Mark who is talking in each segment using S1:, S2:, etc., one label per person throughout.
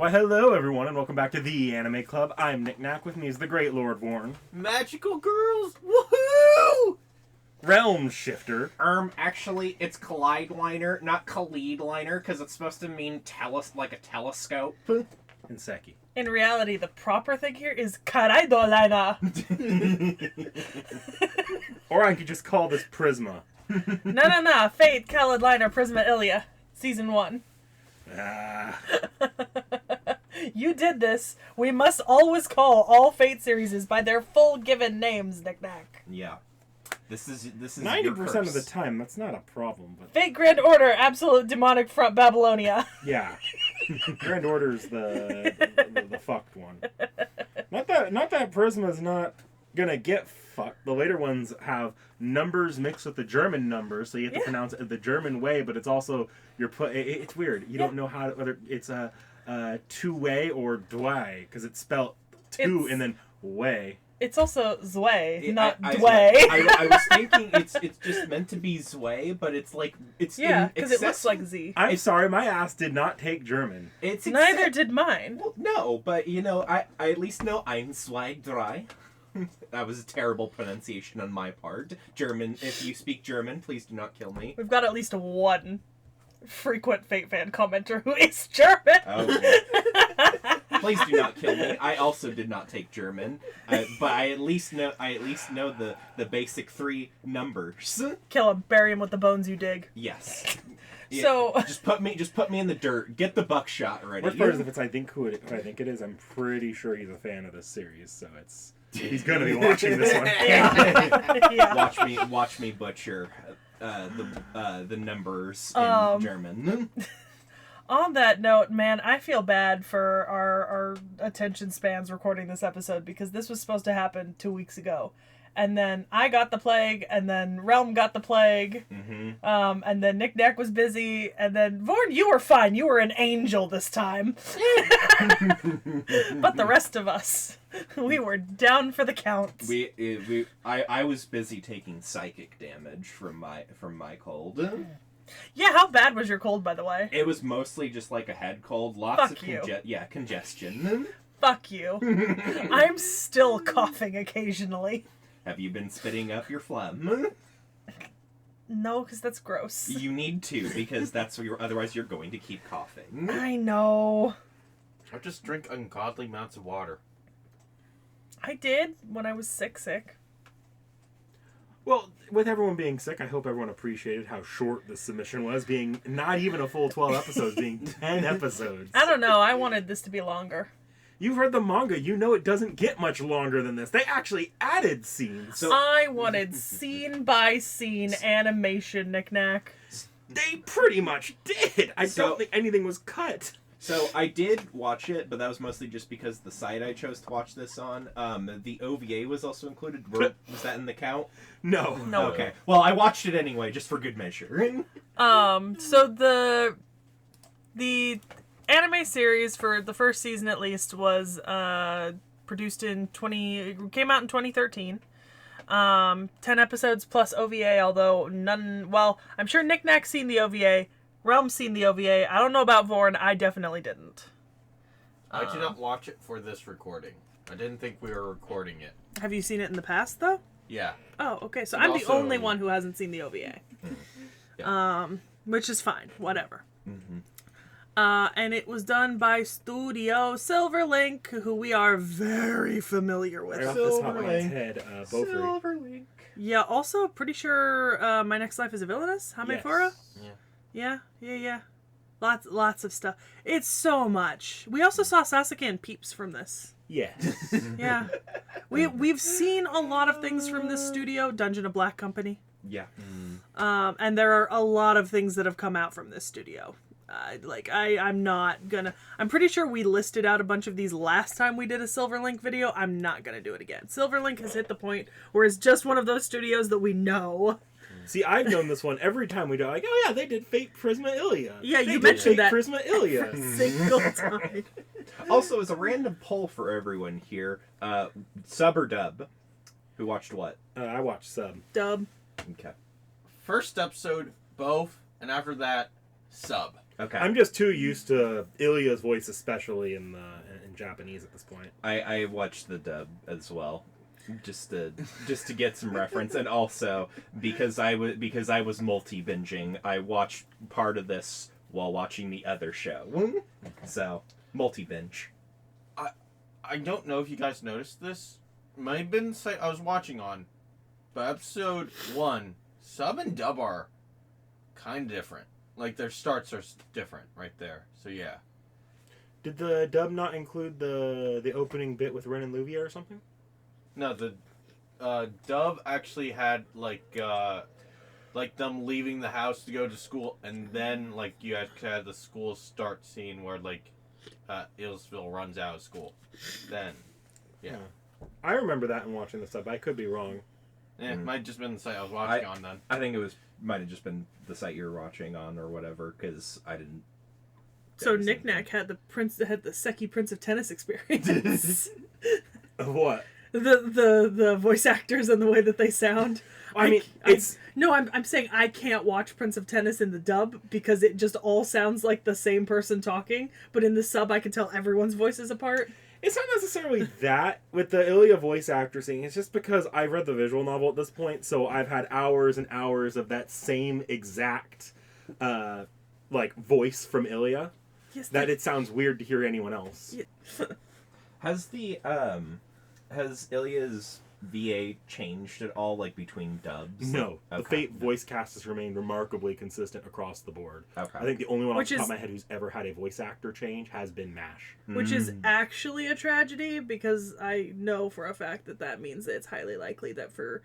S1: Why, hello everyone, and welcome back to the Anime Club. I'm Nick Knack. With me is the great Lord Warren.
S2: Magical girls, woohoo!
S1: Realm Shifter.
S2: Actually, it's Kaleid liner, not Kaleid liner, because it's supposed to mean like a telescope.
S1: And Seki.
S3: In reality, the proper thing here is Karaidolina.
S1: Or I could just call this Prisma.
S3: No. Fate, Kaleid liner, Prisma Illya. Season 1. You did this. We must always call all Fate series by their full given names, Nick Knack.
S2: Yeah. This is
S1: 90% of the time, that's not a problem. But
S3: Fate Grand Order, Absolute Demonic Front Babylonia.
S1: yeah. Grand Order's the fucked one. Not that Prisma's not gonna get fucked. The later ones have numbers mixed with the German numbers, so you have to pronounce it the German way, but it's also it's weird. You don't know whether it's a two-way or dway, because it's spelled two and then way.
S3: It's also Zwei, not Dway.
S2: I was thinking it's just meant to be Zwei, but it's like it's
S3: because it looks like Z.
S1: I'm sorry, my ass did not take German.
S3: Neither did mine.
S2: Well, no, but I at least know ein, zwei, drei. That was a terrible pronunciation on my part. German, if you speak German, please do not kill me.
S3: We've got at least one frequent Fate fan commenter who is German.
S2: Oh. Please do not kill me. I also did not take German, but I at least know the basic 3 numbers.
S3: Kill him, bury him with the bones you dig.
S2: Yes. Yeah,
S3: So
S2: just put me in the dirt. Get the buckshot ready.
S1: Worst part is if it's I think who I think it is, I'm pretty sure he's a fan of this series, so he's gonna be watching this one.
S3: Yeah.
S2: Watch me butcher the numbers in German.
S3: On that note, man, I feel bad for our attention spans recording this episode, because this was supposed to happen 2 weeks ago. And then I got the plague, and then Realm got the plague, and then Nick Knack was busy, and then Vorn, you were fine. You were an angel this time. But the rest of us, we were down for the count.
S2: I was busy taking psychic damage from my cold.
S3: Yeah, how bad was your cold, by the way?
S2: It was mostly just like a head cold. Lots of congestion.
S3: Fuck you. I'm still coughing occasionally.
S2: Have you been spitting up your phlegm?
S3: No, because that's gross.
S2: You need to, because otherwise you're going to keep coughing.
S3: I know.
S4: I just drink ungodly amounts of water.
S3: I did when I was sick.
S1: Well, with everyone being sick, I hope everyone appreciated how short the submission was, being not even a full 12 episodes, being 10 episodes.
S3: I don't know. I wanted this to be longer.
S1: You've read the manga. You know it doesn't get much longer than this. They actually added scenes.
S3: So I wanted scene-by-scene animation, Nick Knack.
S1: They pretty much did. I don't think anything was cut.
S2: So I did watch it, but that was mostly just because the site I chose to watch this on. The OVA was also included. Was that in the count?
S1: No.
S2: Okay. Well, I watched it anyway, just for good measure.
S3: So the anime series for the first season, at least, was produced came out in 2013. 10 episodes plus OVA, although none. Well, I'm sure Nick Knack's seen the OVA. Realm's seen the OVA. I don't know about Vorn. I definitely didn't.
S4: I did not watch it for this recording. I didn't think we were recording it.
S3: Have you seen it in the past, though?
S4: Yeah.
S3: Oh, okay. So
S4: And
S3: I'm
S4: also,
S3: the only one who hasn't seen the OVA.
S4: Yeah.
S3: Which is fine. Whatever.
S2: Mm-hmm.
S3: And it was done by Studio Silverlink, who we are very familiar with.
S1: Right off the top of my head,
S3: Silverlink. Yeah, also pretty sure My Next Life is a Villainess. Hamefura?
S1: Yes.
S3: Yeah. Lots of stuff. It's so much. We also saw Sasuke and Peeps from this.
S1: Yes.
S3: Yeah. We've seen a lot of things from this studio, Dungeon of Black Company.
S2: Yeah.
S3: And there are a lot of things that have come out from this studio. I'm pretty sure we listed out a bunch of these last time we did a Silverlink video. I'm not gonna do it again. Silverlink has hit the point where it's just one of those studios that we know.
S1: See, I've known this one every time we do. Like, oh yeah, they did Fate Prisma Illya.
S3: Yeah,
S1: they
S3: you
S1: did
S3: mentioned
S1: Fate
S3: that
S1: Prisma Illya.
S3: single time.
S2: Also, as a random poll for everyone here, sub or dub? Who watched what?
S1: I watched sub.
S3: Dub.
S2: Okay.
S4: First episode, both, and after that, sub.
S2: Okay.
S1: I'm just too used to Ilya's voice, especially in Japanese at this point.
S2: I watched the dub as well, just to get some reference, and also because I was multi binging, I watched part of this while watching the other show, so multi binge.
S4: I don't know if you guys noticed this. Might have been I was watching on, but episode 1, sub and dub are kind of different. Like their starts are different right there. So yeah.
S1: Did the dub not include the opening bit with Ren and Luvia or something?
S4: No, the dub actually had like them leaving the house to go to school, and then like you had the school start scene where like Ilsville runs out of school. Then, yeah.
S1: I remember that in watching the sub. I could be wrong.
S4: Yeah, it might have just been the site I was watching on then.
S2: I think it might have just been the site you were watching on or whatever, because I didn't.
S3: So Knick-Knack had the Seki Prince of Tennis experience.
S1: What?
S3: The voice actors and the way that they sound.
S1: I'm
S3: saying I can't watch Prince of Tennis in the dub because it just all sounds like the same person talking, but in the sub I can tell everyone's voices apart.
S1: It's not necessarily that with the Ilya voice actor thing. It's just because I've read the visual novel at this point, so I've had hours and hours of that same exact voice from Ilya.
S3: Yes,
S1: that it sounds weird to hear anyone else.
S3: Yeah.
S2: Has Ilya's VA changed at all, like between dubs?
S1: No,
S2: Okay.
S1: the Fate voice cast has remained remarkably consistent across the board.
S2: Okay.
S1: I think the only one off the top of my head who's ever had a voice actor change has been MASH.
S3: Which is actually a tragedy, because I know for a fact that means that it's highly likely that for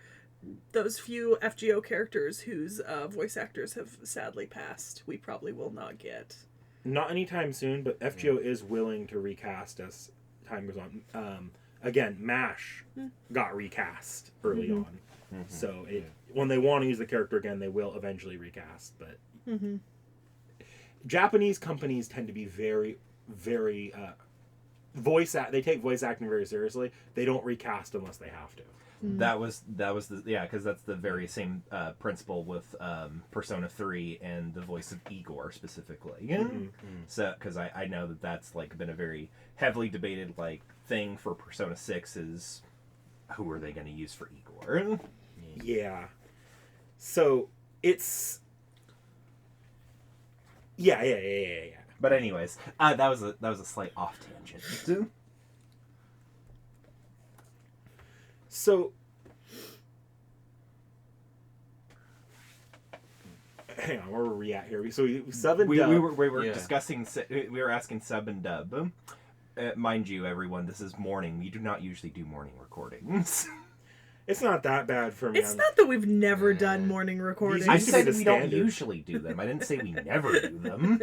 S3: those few FGO characters whose voice actors have sadly passed, we probably will not get.
S1: Not anytime soon, but FGO is willing to recast as time goes on. Again, MASH got recast early on. Mm-hmm. So when they want to use the character again, they will eventually recast. But Japanese companies tend to be very, very... they take voice acting very seriously. They don't recast unless they have to.
S2: That was because that's the very same principle with Persona 3 and the voice of Igor specifically. So because I know that's like been a very heavily debated like thing for Persona 6 is who are they going to use for Igor?
S1: Yeah. So it's yeah.
S2: But anyways, that was a slight off tangent.
S1: So, hang on, where were we at here? So sub and dub.
S2: We were discussing. We were asking sub and dub. Mind you, everyone, this is morning. We do not usually do morning recordings.
S1: It's not that bad for me.
S3: It's not that we've never done morning recordings.
S2: I said we don't usually do them. I didn't say we never do them.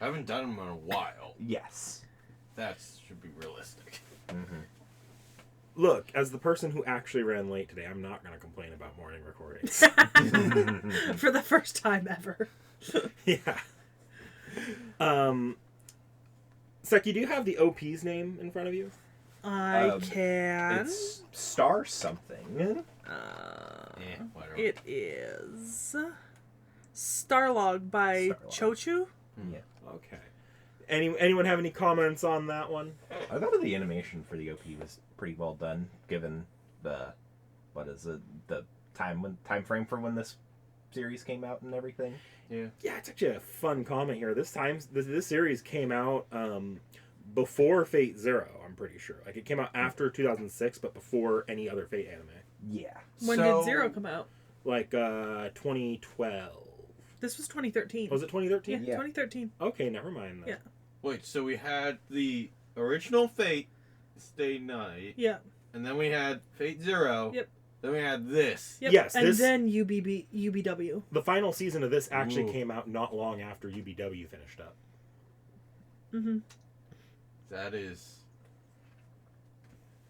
S4: I haven't done them in a while.
S2: Yes.
S4: That should be realistic.
S1: Look, as the person who actually ran late today, I'm not going to complain about morning recordings.
S3: For the first time ever.
S1: Yeah. Seki, do you have the OP's name in front of you?
S3: I can.
S2: It's Star something.
S4: Whatever.
S3: It is Starlog by Chochu.
S2: Yeah.
S1: Okay. Anyone have any comments on that one?
S2: I thought the animation for the OP was pretty well done, given the time frame for when this series came out and everything.
S4: Yeah,
S1: it's actually a fun comment here. This series came out before Fate Zero, I'm pretty sure. Like, it came out after 2006, but before any other Fate anime.
S2: Yeah.
S3: When did Zero come out?
S1: Like 2012.
S3: This was 2013.
S1: Was it 2013?
S3: Yeah, 2013.
S1: Okay, never mind then.
S3: Yeah.
S4: Wait, so we had the original Fate Stay Night.
S3: Yeah.
S4: And then we had Fate Zero.
S3: Yep.
S4: Then we had this.
S3: Yep.
S1: Yes,
S3: and then UBW.
S1: The final season of this actually came out not long after UBW finished up.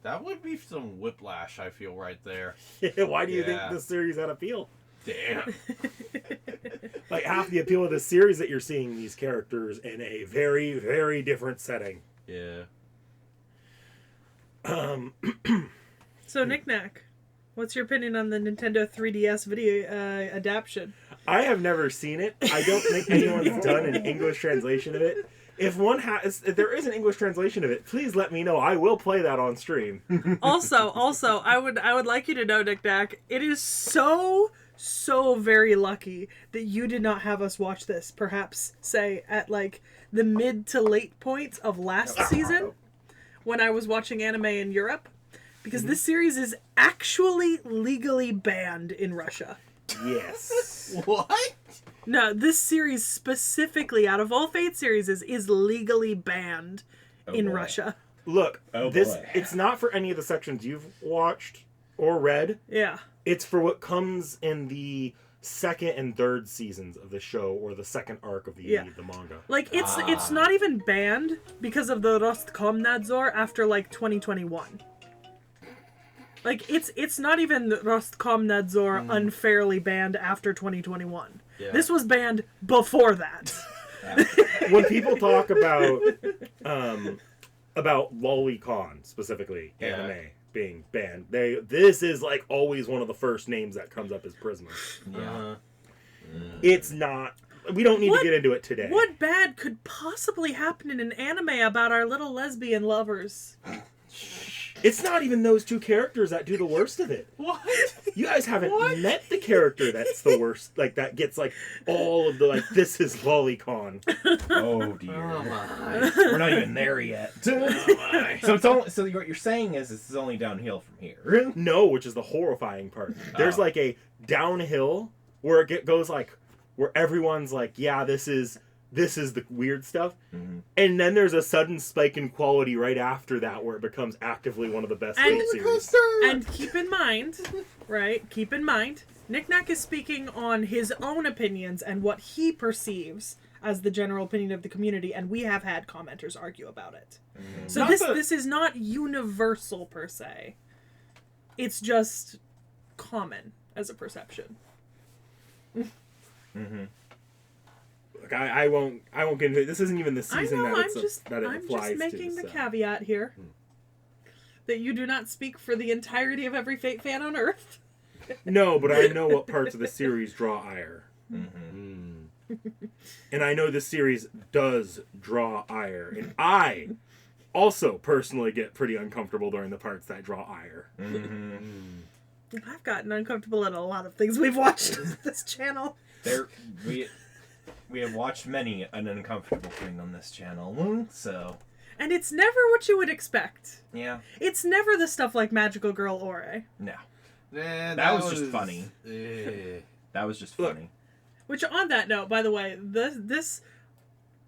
S4: That would be some whiplash, I feel, right there.
S1: Why do you think this series had appeal?
S4: Damn.
S1: Like, half the appeal of the series that you're seeing these characters in a very, very different setting.
S4: Yeah.
S3: So, Knick-Knack, what's your opinion on the Nintendo 3DS video adaptation?
S1: I have never seen it. I don't think anyone's done an English translation of it. If there is an English translation of it, please let me know. I will play that on stream.
S3: Also, I would like you to know, Nick Nack, it is so very lucky that you did not have us watch this, perhaps, say, at, like, the mid to late points of last season, when I was watching anime in Europe, because this series is actually legally banned in Russia.
S1: Yes.
S4: What?
S3: No, this series specifically, out of all Fate series, is legally banned in
S2: boy.
S3: Russia.
S1: Look,
S2: Oh,
S1: this
S2: boy.
S1: it's not for any of the sections you've watched or read.
S3: Yeah.
S1: It's for what comes in the second and third seasons of the show, or the second arc of the manga.
S3: Like, it's not even banned because of the Rostkomnadzor after, like, 2021. Like, it's not even Rostkomnadzor unfairly banned after 2021.
S4: Yeah.
S3: This was banned before that.
S1: When people talk about Lolicon specifically, anime being banned, this is like always one of the first names that comes up as Prisma.
S2: Yeah.
S1: It's not. We don't need to get into it today.
S3: What bad could possibly happen in an anime about our little lesbian lovers?
S1: It's not even those two characters that do the worst of it.
S4: What?
S1: You guys haven't met the character that's the worst. Like, that gets, like, all of the, like, this is Lolicon.
S2: Oh dear.
S4: Oh my.
S2: We're not even there yet. So it's only, so what you're saying is this is only downhill from here.
S1: No, which is the horrifying part. There's, like, a downhill where it goes, like, where everyone's like, yeah, this is the weird stuff.
S2: Mm-hmm.
S1: And then there's a sudden spike in quality right after that where it becomes actively one of the best
S3: And-
S1: series.
S3: And keep in mind, Nick Nack is speaking on his own opinions and what he perceives as the general opinion of the community, and we have had commenters argue about it.
S2: Mm-hmm.
S3: So this is not universal per se. It's just common as a perception.
S2: Mm-hmm.
S1: Like, I won't get into it. This isn't even the season
S3: I know,
S1: that
S3: I'm just
S1: applies
S3: making
S1: to.
S3: the caveat here that you do not speak for the entirety of every Fate fan on Earth.
S1: No, but I know what parts of the series draw ire.
S2: Mm-hmm.
S1: And I know the series does draw ire. And I also personally get pretty uncomfortable during the parts that draw ire.
S2: Mm-hmm.
S3: I've gotten uncomfortable at a lot of things we've watched on this channel.
S2: We have watched many an uncomfortable thing on this channel, so
S3: And it's never what you would expect.
S2: yeah,
S3: It's never the stuff like Magical Girl Ore.
S2: no,
S4: Nah,
S2: that was just funny.
S4: Eh.
S2: That was just
S1: Look.
S2: funny.
S3: Which, on that note, by the way, this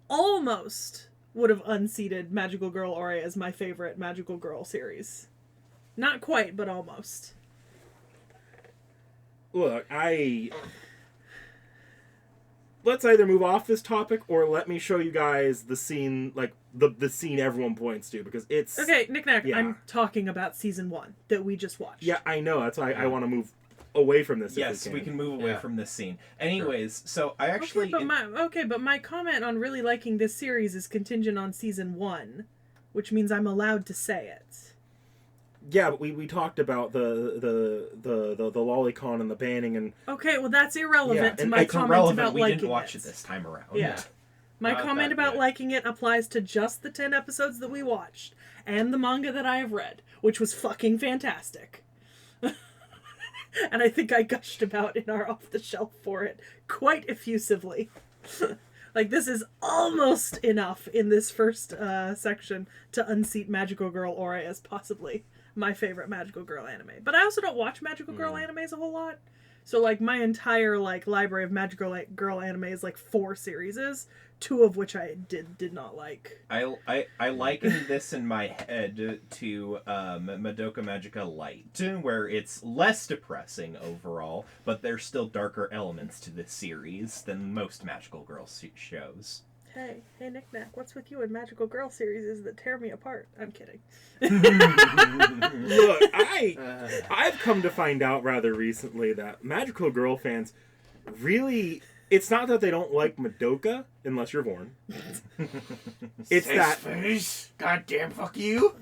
S3: almost would have unseated Magical Girl Ore as my favorite Magical Girl series. Not quite, but almost.
S1: Look, let's either move off this topic or let me show you guys the scene, like the scene everyone points to, because it's...
S3: Okay, Nick Nack,
S1: Yeah.
S3: I'm talking about season 1 that we just watched.
S1: Yeah, I know. That's why I want to move away from this.
S2: Yes,
S1: if
S2: we can move away
S4: Yeah.
S2: from this scene. Anyways, so I actually
S3: Okay, but my comment on really liking this series is contingent on season 1, which means I'm allowed to say it.
S1: Yeah, but we talked about the lolicon and the banning and
S3: Okay, well that's irrelevant
S1: Yeah,
S3: to
S1: and
S3: my
S2: it's
S3: comment
S2: irrelevant.
S3: about
S2: We
S3: liking
S2: didn't watch
S3: it
S2: it this time around.
S3: Yeah. My
S4: Not
S3: comment
S4: that
S3: about
S4: yet.
S3: liking it applies to just the 10 episodes that we watched and the manga that I have read, which was fucking fantastic. And I think I gushed about in our off the shelf for it quite effusively. Like, this is almost enough in this first section to unseat Magical Girl Ore as possibly my favorite Magical Girl anime. But I also don't watch Magical Girl animes a whole lot. So, like, my entire, like, library of Magical Girl anime is, like, 4 series, 2 of which I did not like.
S2: I liken this in my head to Madoka Magica Light, where it's less depressing overall, but there's still darker elements to this series than most Magical Girl shows.
S3: Hey, Nick Nack, what's with you and Magical Girl series that tear me apart? I'm kidding.
S1: look, I've come to find out rather recently that Magical Girl fans really, it's not that they don't like Madoka, unless you're Vorn. It's that
S4: Face. Goddamn, fuck you.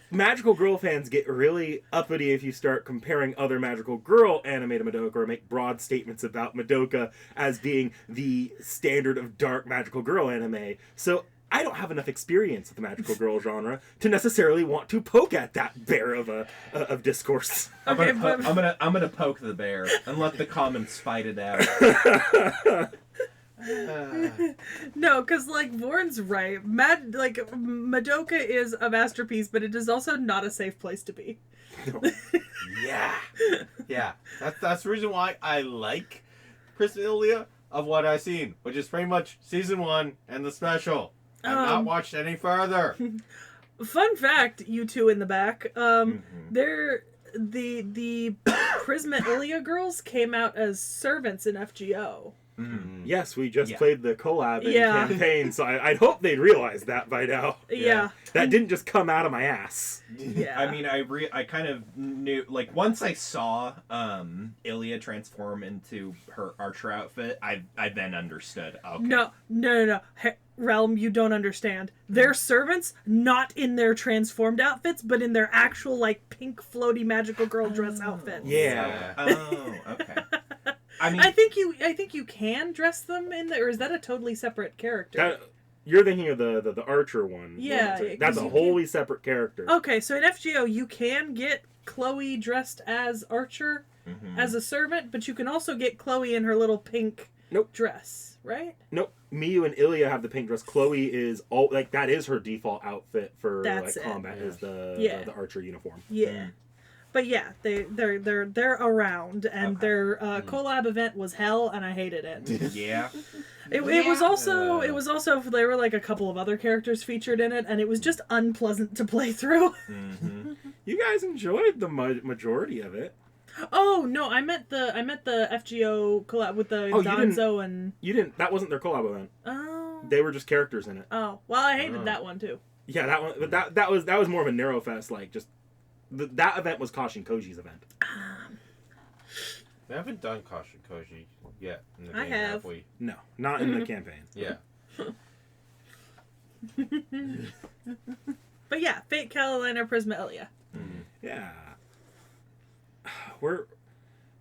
S1: magical girl fans get really uppity if you start comparing other magical girl anime to Madoka or make broad statements about Madoka as being the standard of dark magical girl anime. So I don't have enough experience with the magical girl genre to necessarily want to poke at that bear of discourse.
S2: I'm gonna poke the bear and let the comments fight it out.
S3: No, because like Vorn's right. Madoka is a masterpiece, but it is also not a safe place to be.
S4: Yeah. That's the reason why I like Prisma Illya of what I've seen, which is pretty much season 1 and the special. I've not watched any further.
S3: Fun fact, you two in the back. They're the Prisma Illya girls came out as servants in FGO.
S1: Yes, we just played the collab in campaign, so I'd hope they'd realize that by now.
S3: Yeah.
S1: That didn't just come out of my ass.
S3: Yeah.
S2: I mean, I kind of knew, like, once I saw Illya transform into her archer outfit, I then understood. Okay.
S3: No. Hey, Realm, you don't understand. They're servants, not in their transformed outfits, but in their actual, like, pink floaty magical girl dress outfits.
S1: Yeah.
S2: Oh, okay. I mean,
S3: I think you can dress them in there, or is that a totally separate character?
S1: You're thinking of the Archer one.
S3: Yeah.
S1: That's a wholly separate character.
S3: Okay, so in FGO, you can get Chloe dressed as Archer, as a servant, but you can also get Chloe in her little pink dress, right?
S1: Nope. Miyu and Ilya have the pink dress. Chloe is that is her default outfit for combat is the Archer uniform.
S3: Yeah. But yeah, they're around, and their collab event was hell, and I hated it.
S2: Yeah.
S3: It was also there were like a couple of other characters featured in it, and it was just unpleasant to play through.
S1: You guys enjoyed the majority of it.
S3: Oh no, I meant the FGO collab with the Gonzo and
S1: you didn't. That wasn't their collab event.
S3: Oh.
S1: They were just characters in it.
S3: Oh well, I hated that one too.
S1: Yeah, that one. But that was more of a narrow fest, like just. That event was Kashin Koji's event.
S4: We haven't done Kashin Koji yet in the
S3: I
S4: game,
S3: have.
S4: we?
S1: No, not in the campaign.
S4: Yeah.
S3: But yeah, Fate Carolina Prisma Illya.
S1: Yeah.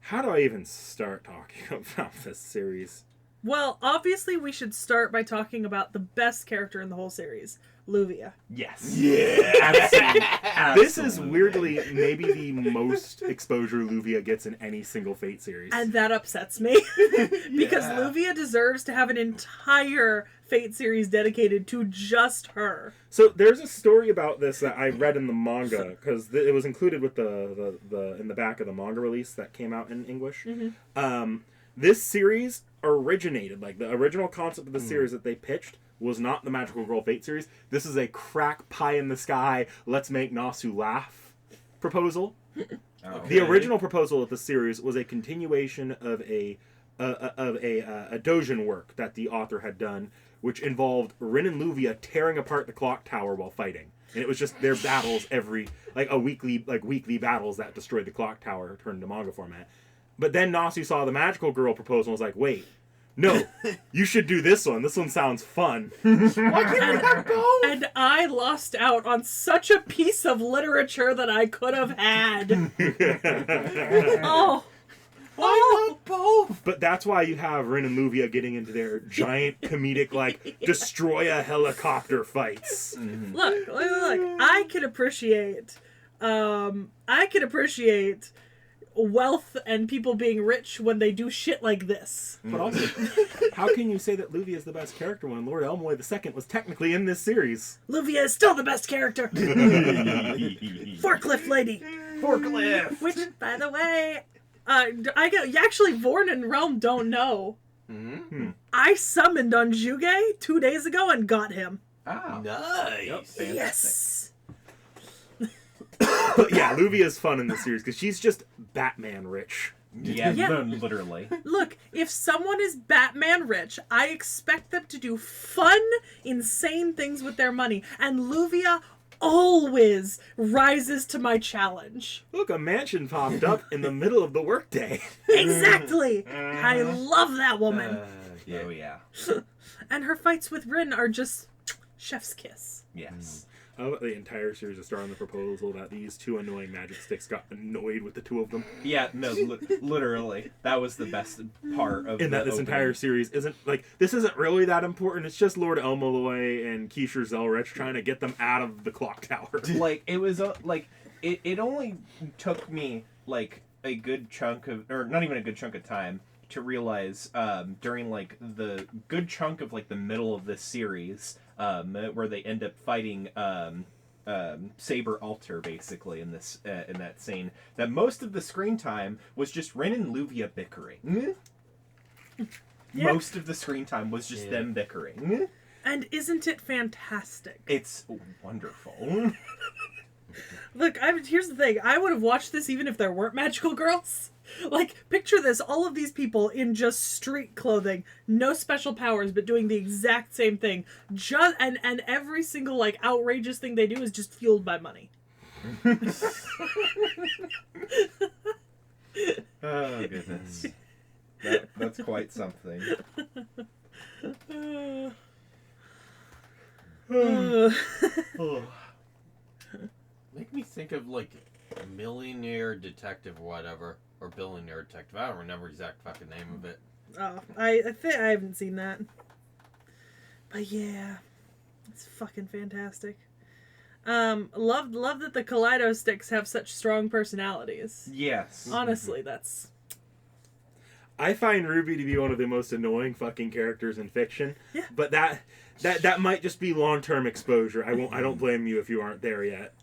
S1: How do I even start talking about this series?
S3: Well, obviously we should start by talking about the best character in the whole series, Luvia.
S2: Yes.
S1: Yeah.
S2: Absolutely.
S1: This is weirdly maybe the most exposure Luvia gets in any single Fate series.
S3: And that upsets me. Because Luvia deserves to have an entire Fate series dedicated to just her.
S1: So there's a story about this that I read in the manga, because it was included with the in the back of the manga release that came out in English. This series originated, like the original concept of the series that they pitched was not the Magical Girl Fate series. This is a crack pie in the sky, let's make Nasu laugh proposal.
S2: Okay.
S1: The original proposal of the series was a continuation of a doujin work that the author had done, which involved Rin and Luvia tearing apart the clock tower while fighting. And it was just their battles weekly battles that destroyed the clock tower turned into manga format. But then Nasu saw the Magical Girl proposal and was like, wait, no, you should do this one. This one sounds fun.
S4: Why can't we have both?
S3: And I lost out on such a piece of literature that I could have had. Oh.
S4: Why not both?
S1: But that's why you have Rin and Luvia getting into their giant comedic, destroy a helicopter fights.
S3: Look, I can appreciate wealth and people being rich when they do shit like this.
S1: But also, how can you say that Luvia is the best character when Lord Elmoy II was technically in this series?
S3: Luvia is still the best character. Forklift lady.
S2: Forklift.
S3: Which, by the way, actually Vorn and Realm don't know. I summoned on Juge 2 days ago and got him.
S2: Oh.
S4: Nice.
S2: Yep,
S3: Yes.
S1: But yeah, Luvia is fun in this series because she's just Batman rich.
S2: Yeah,
S3: Yeah.
S2: literally.
S3: Look, if someone is Batman rich, I expect them to do fun, insane things with their money. And Luvia always rises to my challenge.
S1: Look, a mansion popped up in the middle of the workday.
S3: Exactly! I love that woman.
S2: Oh, yeah.
S3: And her fights with Rin are just chef's kiss.
S2: Yes.
S1: The entire series is starting the proposal that these two annoying magic sticks got annoyed with the two of them.
S2: Yeah, no, literally, that was the best part of.
S1: And that this entire series isn't like this isn't really that important. It's just Lord Elmaloy and Keisha Zelrich trying to get them out of the clock tower.
S2: Like it was like it only took me like a good chunk of, or not even a good chunk of time, to realize during like the good chunk of like the middle of this series, where they end up fighting Saber Alter basically in this in that scene, that most of the screen time was just Ren and Luvia bickering.
S3: Yeah.
S2: Most of the screen time was just them bickering.
S3: And isn't it fantastic?
S2: It's wonderful.
S3: Look, here's the thing. I would have watched this even if there weren't magical girls. Like, picture this. All of these people in just street clothing, no special powers, but doing the exact same thing. And every single, like, outrageous thing they do is just fueled by money.
S2: Oh, goodness. That's quite something.
S4: Oh. Make me think of like Millionaire Detective or whatever, or Billionaire Detective. I don't remember the exact fucking name of it.
S3: Oh, I think I haven't seen that. But yeah, it's fucking fantastic. Love that the Kaleido sticks have such strong personalities.
S2: Yes.
S3: Honestly, that's...
S1: I find Ruby to be one of the most annoying fucking characters in fiction.
S3: Yeah.
S1: But that might just be long-term exposure. I don't blame you if you aren't there yet.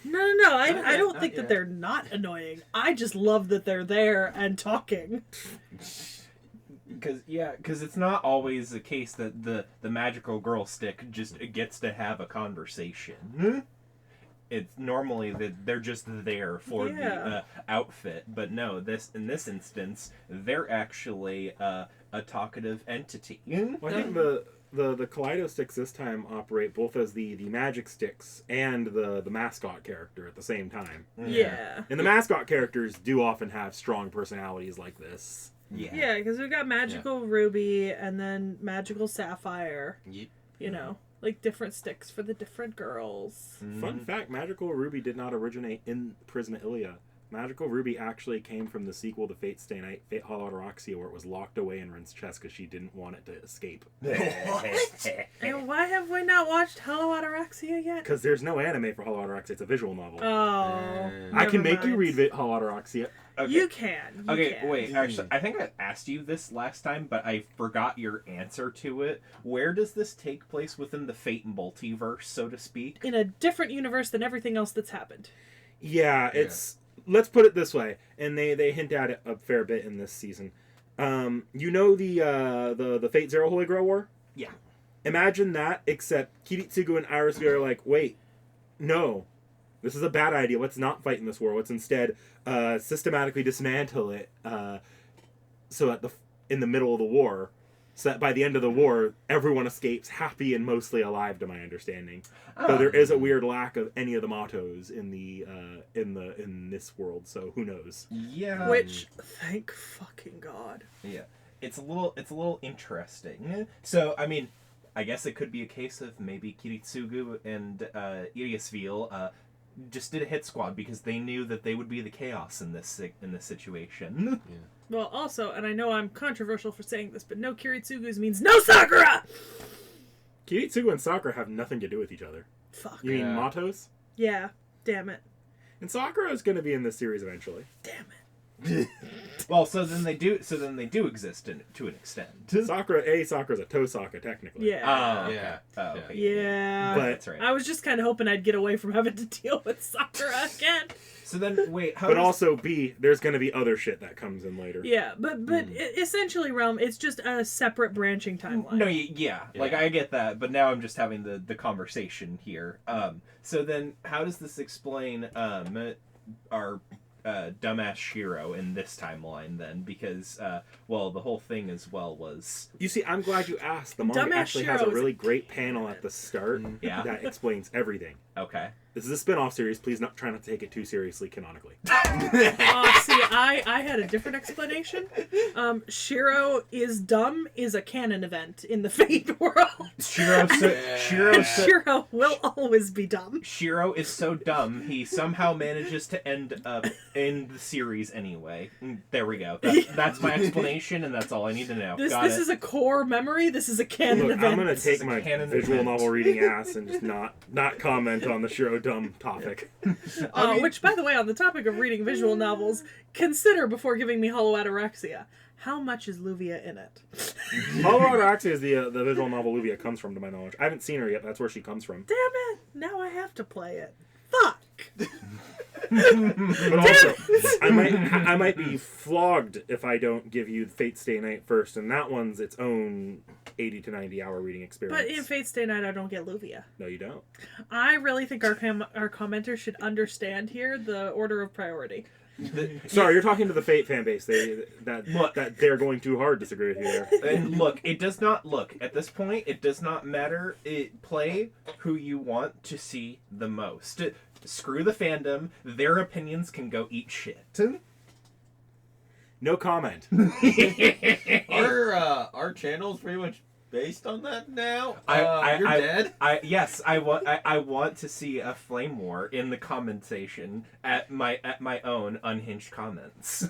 S3: No. I don't
S4: not
S3: think that
S4: yet.
S3: they're not annoying. I just love that they're there and talking.
S2: Because it's not always the case that the magical girl stick just gets to have a conversation. It's normally that they're just there for the outfit, but no, in this instance, they're actually a talkative entity.
S1: Well, I think the Kaleido sticks this time operate both as the magic sticks and the mascot character at the same time.
S3: Yeah.
S1: And the mascot characters do often have strong personalities like this.
S3: Yeah, because we've got Magical Ruby and then Magical Sapphire.
S4: Yep.
S3: You know, like different sticks for the different girls.
S1: Fun fact, Magical Ruby did not originate in Prisma Illya. Magical Ruby actually came from the sequel to Fate Stay Night, Fate Hollow Autoroxia, where it was locked away in Rin's chest because she didn't want it to escape.
S3: And why have we not watched Hollow Autoroxia yet?
S1: Because there's no anime for Hollow Autoroxia, it's a visual novel.
S3: Oh.
S1: I can
S3: never
S1: make you
S3: mind.
S1: read Hollow Autoroxia.
S2: Okay.
S3: You can.
S2: Wait, actually, I think I asked you this last time, but I forgot your answer to it. Where does this take place within the Fate multiverse, so to speak?
S3: In a different universe than everything else that's happened.
S1: Yeah, it's... Let's put it this way, and they hint at it a fair bit in this season. You know the Fate Zero Holy Grail War?
S2: Yeah.
S1: Imagine that, except Kiritsugu and Iris V are like, wait, no, this is a bad idea. Let's not fight in this war. Let's instead systematically dismantle it so that in the middle of the war, so that by the end of the war, everyone escapes happy and mostly alive, to my understanding. Though there is a weird lack of any of the mottos in this world, so who knows?
S2: Yeah.
S3: Which, thank fucking God.
S2: Yeah. It's a little interesting. So, I mean, I guess it could be a case of maybe Kiritsugu and Ilyasville just did a hit squad because they knew that they would be the chaos in this situation.
S4: Yeah.
S3: Well, also, and I know I'm controversial for saying this, but no Kiritsugus means no Sakura!
S1: Kiritsugu and Sakura have nothing to do with each other.
S3: Fuck.
S1: You mean
S4: Yeah.
S1: mottos?
S3: Yeah, damn it.
S1: And Sakura is going to be in this series eventually.
S3: Damn it.
S2: Well, so then they do exist to an extent.
S1: Sakura's a Tosaka, technically.
S3: Yeah.
S2: Oh, okay.
S4: Yeah.
S2: Oh, okay.
S3: Yeah.
S1: But-
S2: That's right.
S3: I was just kind of hoping I'd get away from having to deal with Sakura again.
S2: So then, wait, how
S1: But
S2: does-
S1: also, B, there's going to be other shit that comes in later.
S3: Yeah, but essentially, Realm, it's just a separate branching timeline.
S2: No, yeah, like I get that, but now I'm just having the conversation here. So then, how does this explain our dumbass Shiro in this timeline then? Because well, the whole thing as well was
S1: You see, I'm glad you asked. The manga
S3: Dumbass
S1: actually has a
S3: Shiro is-
S1: really great panel at the start
S2: Yeah.
S1: that explains everything.
S2: okay.
S1: This is a spin-off series. Please try not to take it too seriously canonically.
S3: See, I had a different explanation. Shiro is dumb is a canon event in the Fate world.
S2: Shiro
S3: will always be dumb.
S2: Shiro is so dumb he somehow manages to end the series anyway. There we go. That's my explanation, and that's all I need to know.
S3: This is a core memory. This is a canon event.
S1: I'm gonna take my
S2: canon
S1: visual
S2: event.
S1: novel reading ass and just not comment on the Shiro dumb topic.
S3: Which, by the way, on the topic of reading visual novels, consider before giving me Hollow Ataraxia. How much is Luvia in it?
S1: Hollow Ataraxia is the visual novel Luvia comes from, to my knowledge. I haven't seen her yet. That's where she comes from.
S3: Damn it! Now I have to play it. Fuck!
S1: But also, I might be flogged if I don't give you Fate Stay Night first, and that one's its own 80 to 90 hour reading experience.
S3: But in Fate Stay Night, I don't get Luvia.
S1: No, you don't.
S3: I really think our commenters should understand here the order of priority.
S1: Sorry, you're talking to the Fate fan base. That they're going too hard. Disagree with you there.
S2: And look, it does not at this point. It does not matter. Play who you want to see the most. Screw the fandom. Their opinions can go eat shit.
S1: No comment.
S4: Our channel's pretty much based on that now. You're dead.
S2: I want to see a flame war in the commentation at my own unhinged comments.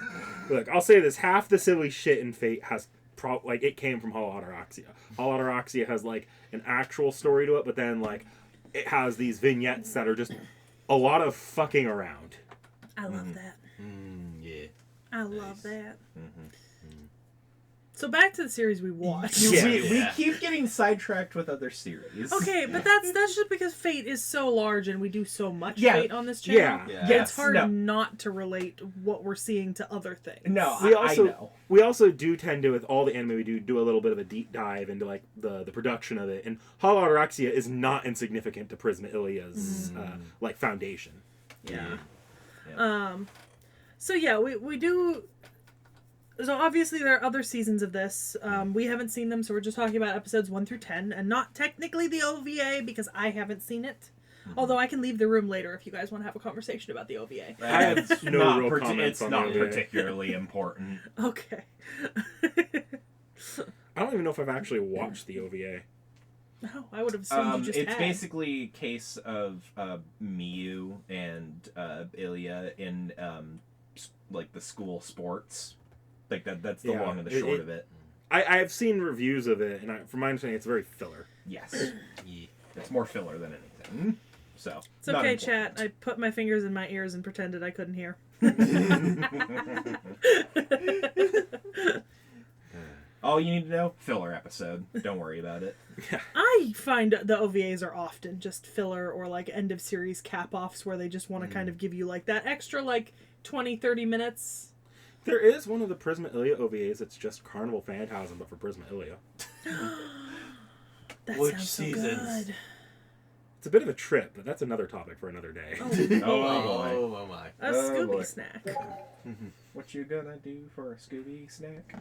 S1: Look, I'll say this: half the silly shit in Fate has it came from Hollow Ataraxia. Hollow Ataraxia has like an actual story to it, but then like it has these vignettes that are just a lot of fucking around.
S3: I love that.
S4: Yeah.
S3: I love that. So back to the series we watched.
S2: We keep getting sidetracked with other series.
S3: Okay, but that's just because Fate is so large and we do so much Fate on this channel.
S1: Yeah.
S3: It's hard not to relate what we're seeing to other things.
S2: No,
S1: I know. We also do tend to, with all the anime we do a little bit of a deep dive into like the production of it. And Hollow Ataraxia is not insignificant to Prisma Illya's like foundation.
S3: Yeah. So yeah, we do. So obviously there are other seasons of this. We haven't seen them, so we're just talking about episodes 1 through 10, and not technically the OVA because I haven't seen it. Although I can leave the room later if you guys want to have a conversation about the OVA.
S1: I have no real comments on
S2: It's not
S1: the OVA.
S2: particularly important.
S3: Okay.
S1: I don't even know if I've actually watched the OVA.
S3: No, I would have assumed you just
S2: It's
S3: had.
S2: basically a case of Miyu and Illya in like the school sports. Like that's the long and the short of it.
S1: I've seen reviews of it, and from my understanding, it's very filler.
S2: Yes. It's more filler than anything. So
S3: It's okay, chat. I put my fingers in my ears and pretended I couldn't hear.
S2: All you need to know, filler episode. Don't worry about it.
S3: I find the OVAs are often just filler or like end of series cap-offs where they just want to kind of give you like that extra like 20-30 minutes.
S1: There is one of the Prisma Illya OVAs that's just Carnival Phantasm, but for Prisma Illya.
S3: That
S4: Which
S3: sounds
S4: seasons?
S3: so good.
S1: It's a bit of a trip, but that's another topic for another day.
S4: Oh my.
S3: A Scooby snack.
S2: What you gonna do for a Scooby snack?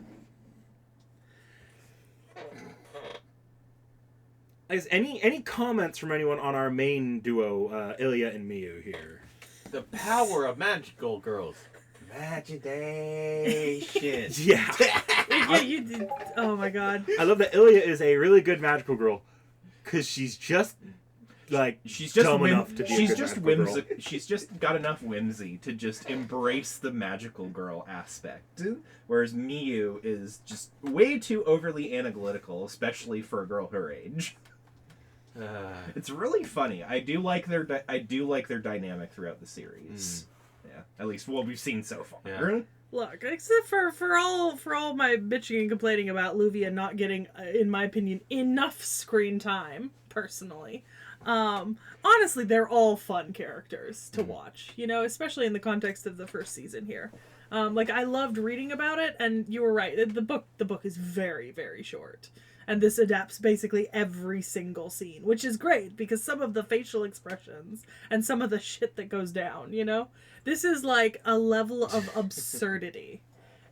S1: Is any comments from anyone on our main duo, Illya and Miyu here?
S4: The power of magical girls. Imagination.
S1: Yeah.
S3: Yeah, you did. Oh my god.
S1: I love that Illya is a really good magical girl, because she's just like dumb enough to be a good magical girl.
S2: She's just got enough whimsy to just embrace the magical girl aspect. Whereas Miyu is just way too overly analytical, especially for a girl her age. It's really funny. I do like their dynamic throughout the series. Yeah, at least what we've seen so far.
S4: Yeah.
S3: Look, except for all my bitching and complaining about Luvia not getting, in my opinion, enough screen time, personally. Honestly, they're all fun characters to watch, you know, especially in the context of the first season here. Like, I loved reading about it, and you were right. The book is very, very short. And this adapts basically every single scene, which is great, because some of the facial expressions and some of the shit that goes down, you know? This is like a level of absurdity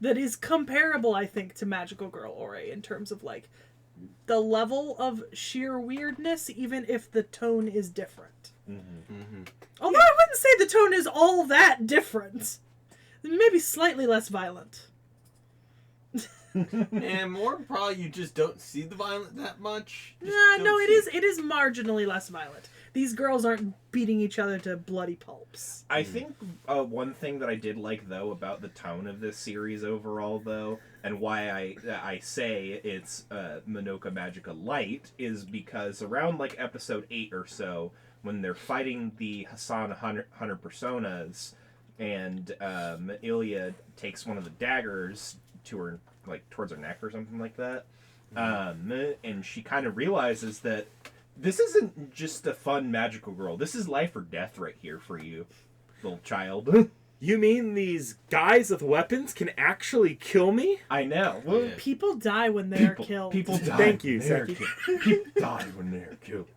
S3: that is comparable, I think, to Magical Girl Ore in terms of, like, the level of sheer weirdness, even if the tone is different. Although I wouldn't say the tone is all that different. Maybe slightly less violent.
S4: And more probably you just don't see the violence that much.
S3: No, it is marginally less violent. These girls aren't beating each other to bloody pulps.
S2: I think one thing that I did like, though, about the tone of this series overall, though, and why I say it's Madoka Magica Light, is because around, like, episode 8 or so, when they're fighting the Hassan Hunter personas, and Illya takes one of the daggers to her, like, towards her neck or something like that, and she kind of realizes that this isn't just a fun magical girl. This is life or death right here for you, little child.
S1: You mean these guys with weapons can actually kill me?
S2: I know.
S4: Yeah.
S3: People die when they are killed.
S2: People die.
S1: Thank you,
S2: when they're
S1: Saki.
S2: killed. People die when they're killed.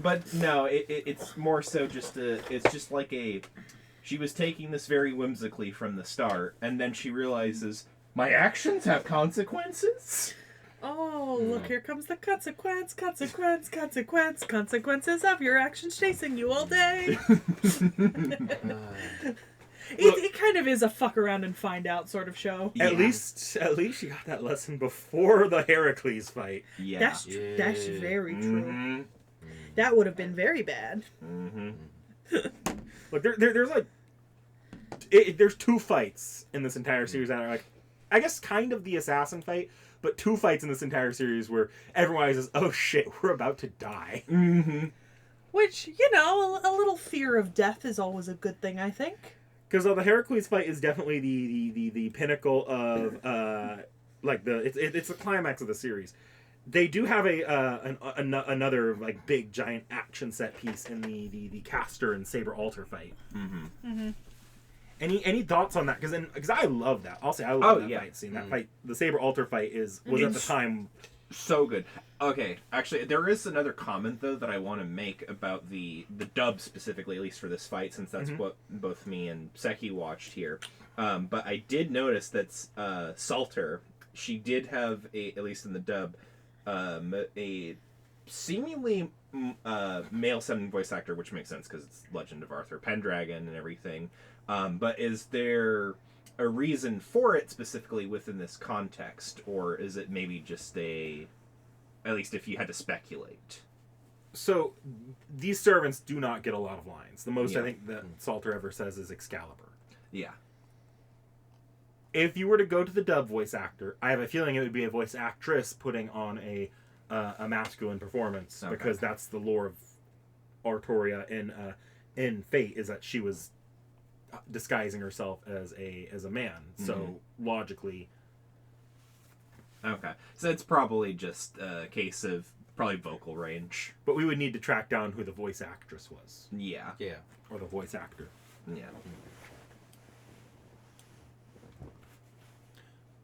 S2: But no, it's more so just it's just like she was taking this very whimsically from the start, and then she realizes my actions have consequences.
S3: Oh, look, here comes the consequences of your actions chasing you all day. It kind of is a fuck around and find out sort of show.
S1: At least you got that lesson before the Heracles fight.
S2: Yeah.
S3: That's very true.
S2: Mm-hmm.
S3: That would have been very bad.
S2: Mm-hmm.
S1: Look, there's like there's 2 fights in this entire series that are like, I guess kind of the assassin fight, but 2 fights in this entire series where everyone realizes, oh shit, we're about to die.
S2: Mm-hmm.
S3: Which, you know, a little fear of death is always a good thing, I think.
S1: Because the Heracles fight is definitely the pinnacle of like it's the climax of the series. They do have another like big giant action set piece in the Castor and Saber Altar fight.
S2: Mm-hmm.
S3: Mm-hmm.
S1: Any thoughts on that? Because I love that. I'll say I love that
S2: yeah.
S1: fight scene. That fight, the Saber Altar fight, was at the time
S2: So good. Okay, actually, there is another comment, though, that I want to make about the dub specifically, at least for this fight, since that's what both me and Seki watched here. But I did notice that Salter, she did have, at least in the dub, a seemingly male-sounding voice actor, which makes sense because it's Legend of Arthur Pendragon and everything. But is there a reason for it specifically within this context, or is it maybe just at least if you had to speculate?
S1: So these servants do not get a lot of lines. The most I
S2: Yeah.
S1: think that Salter ever says is Excalibur.
S2: Yeah.
S1: If you were to go to the dub voice actor, I have a feeling it would be a voice actress putting on a masculine performance,
S2: Okay.
S1: because that's the lore of Artoria in Fate, is that she was disguising herself as a man. So logically,
S2: Okay. So it's probably just a case of probably vocal range.
S1: but we would need to track down who the voice actress was,
S2: Yeah.
S4: Yeah.
S1: or the voice actor.
S2: Yeah.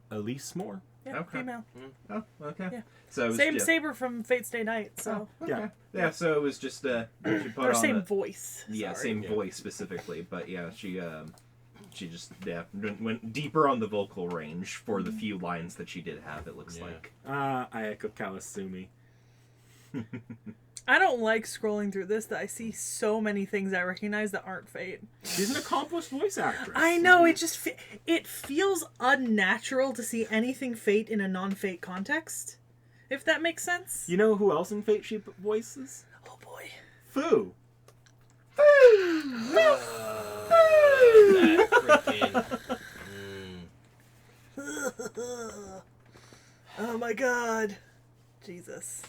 S1: Elise Moore.
S3: Yeah,
S2: Okay.
S3: female.
S2: Oh, okay.
S3: Yeah.
S2: So it was
S3: Same
S2: just,
S3: Saber from Fate's Day Night, so.
S2: Okay.
S1: Yeah.
S2: Yeah, so it was just she put
S3: Or
S2: on
S3: same
S2: the-
S3: voice.
S2: Yeah,
S3: sorry.
S2: same voice specifically, but yeah, she just went deeper on the vocal range for the few lines that she did have. It looks
S4: Yeah.
S2: like.
S1: Ayako Kawasumi.
S3: I don't like scrolling through this that I see so many things I recognize that aren't Fate.
S1: She's an accomplished voice actress.
S3: I know, it just it feels unnatural to see anything Fate in a non-Fate context. If that makes sense.
S1: You know who else in Fate she voices?
S3: Oh boy.
S1: Fu.
S4: That freaking.
S3: Oh my god. Jesus.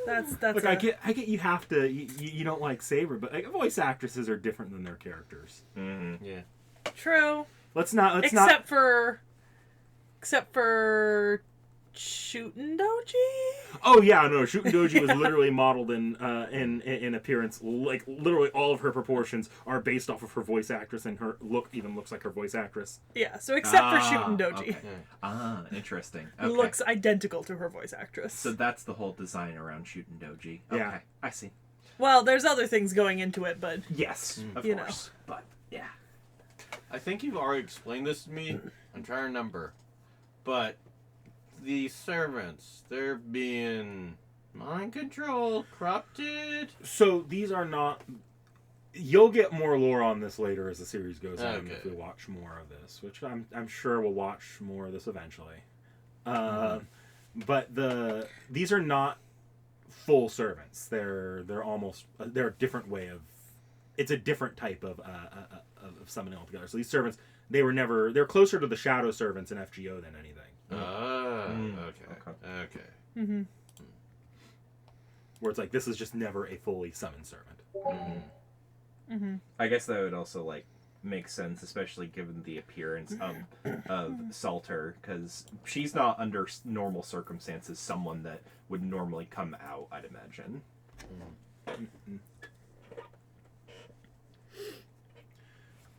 S3: That's
S1: Look, I get you have to you don't like Saber, but like, voice actresses are different than their characters.
S2: Mm-hmm.
S4: Yeah.
S3: true.
S1: Let's not
S3: Except for Shootin' Doji?
S1: Oh yeah, no, Shootin' Doji was literally modeled in appearance. Like literally all of her proportions are based off of her voice actress, and her look even looks like her voice actress.
S3: Yeah, so except for Shootin' Doji.
S2: Okay. Interesting. Okay.
S3: Who looks identical to her voice actress.
S2: So that's the whole design around Shootin' Doji. Okay,
S1: Yeah.
S2: I see.
S3: Well, there's other things going into it, but
S2: Yes, of
S3: You
S2: course. But yeah.
S4: I think you've already explained this to me. I'm trying to remember. But the servants, they're being Mind control, corrupted.
S1: So these are not. You'll get more lore on this later as the series goes on
S4: Okay.
S1: if we watch more of this, which I'm sure we'll watch more of this eventually. But these are not full servants. They're almost they're a different way of. It's a different type of summoning altogether. So these servants, they're closer to the shadow servants in FGO than anything.
S4: Okay.
S3: Mm-hmm.
S1: Where it's like this is just never a fully summoned servant.
S3: Mm-hmm.
S2: I guess that would also like make sense, especially given the appearance of Salter, because she's not under normal circumstances someone that would normally come out, I'd imagine.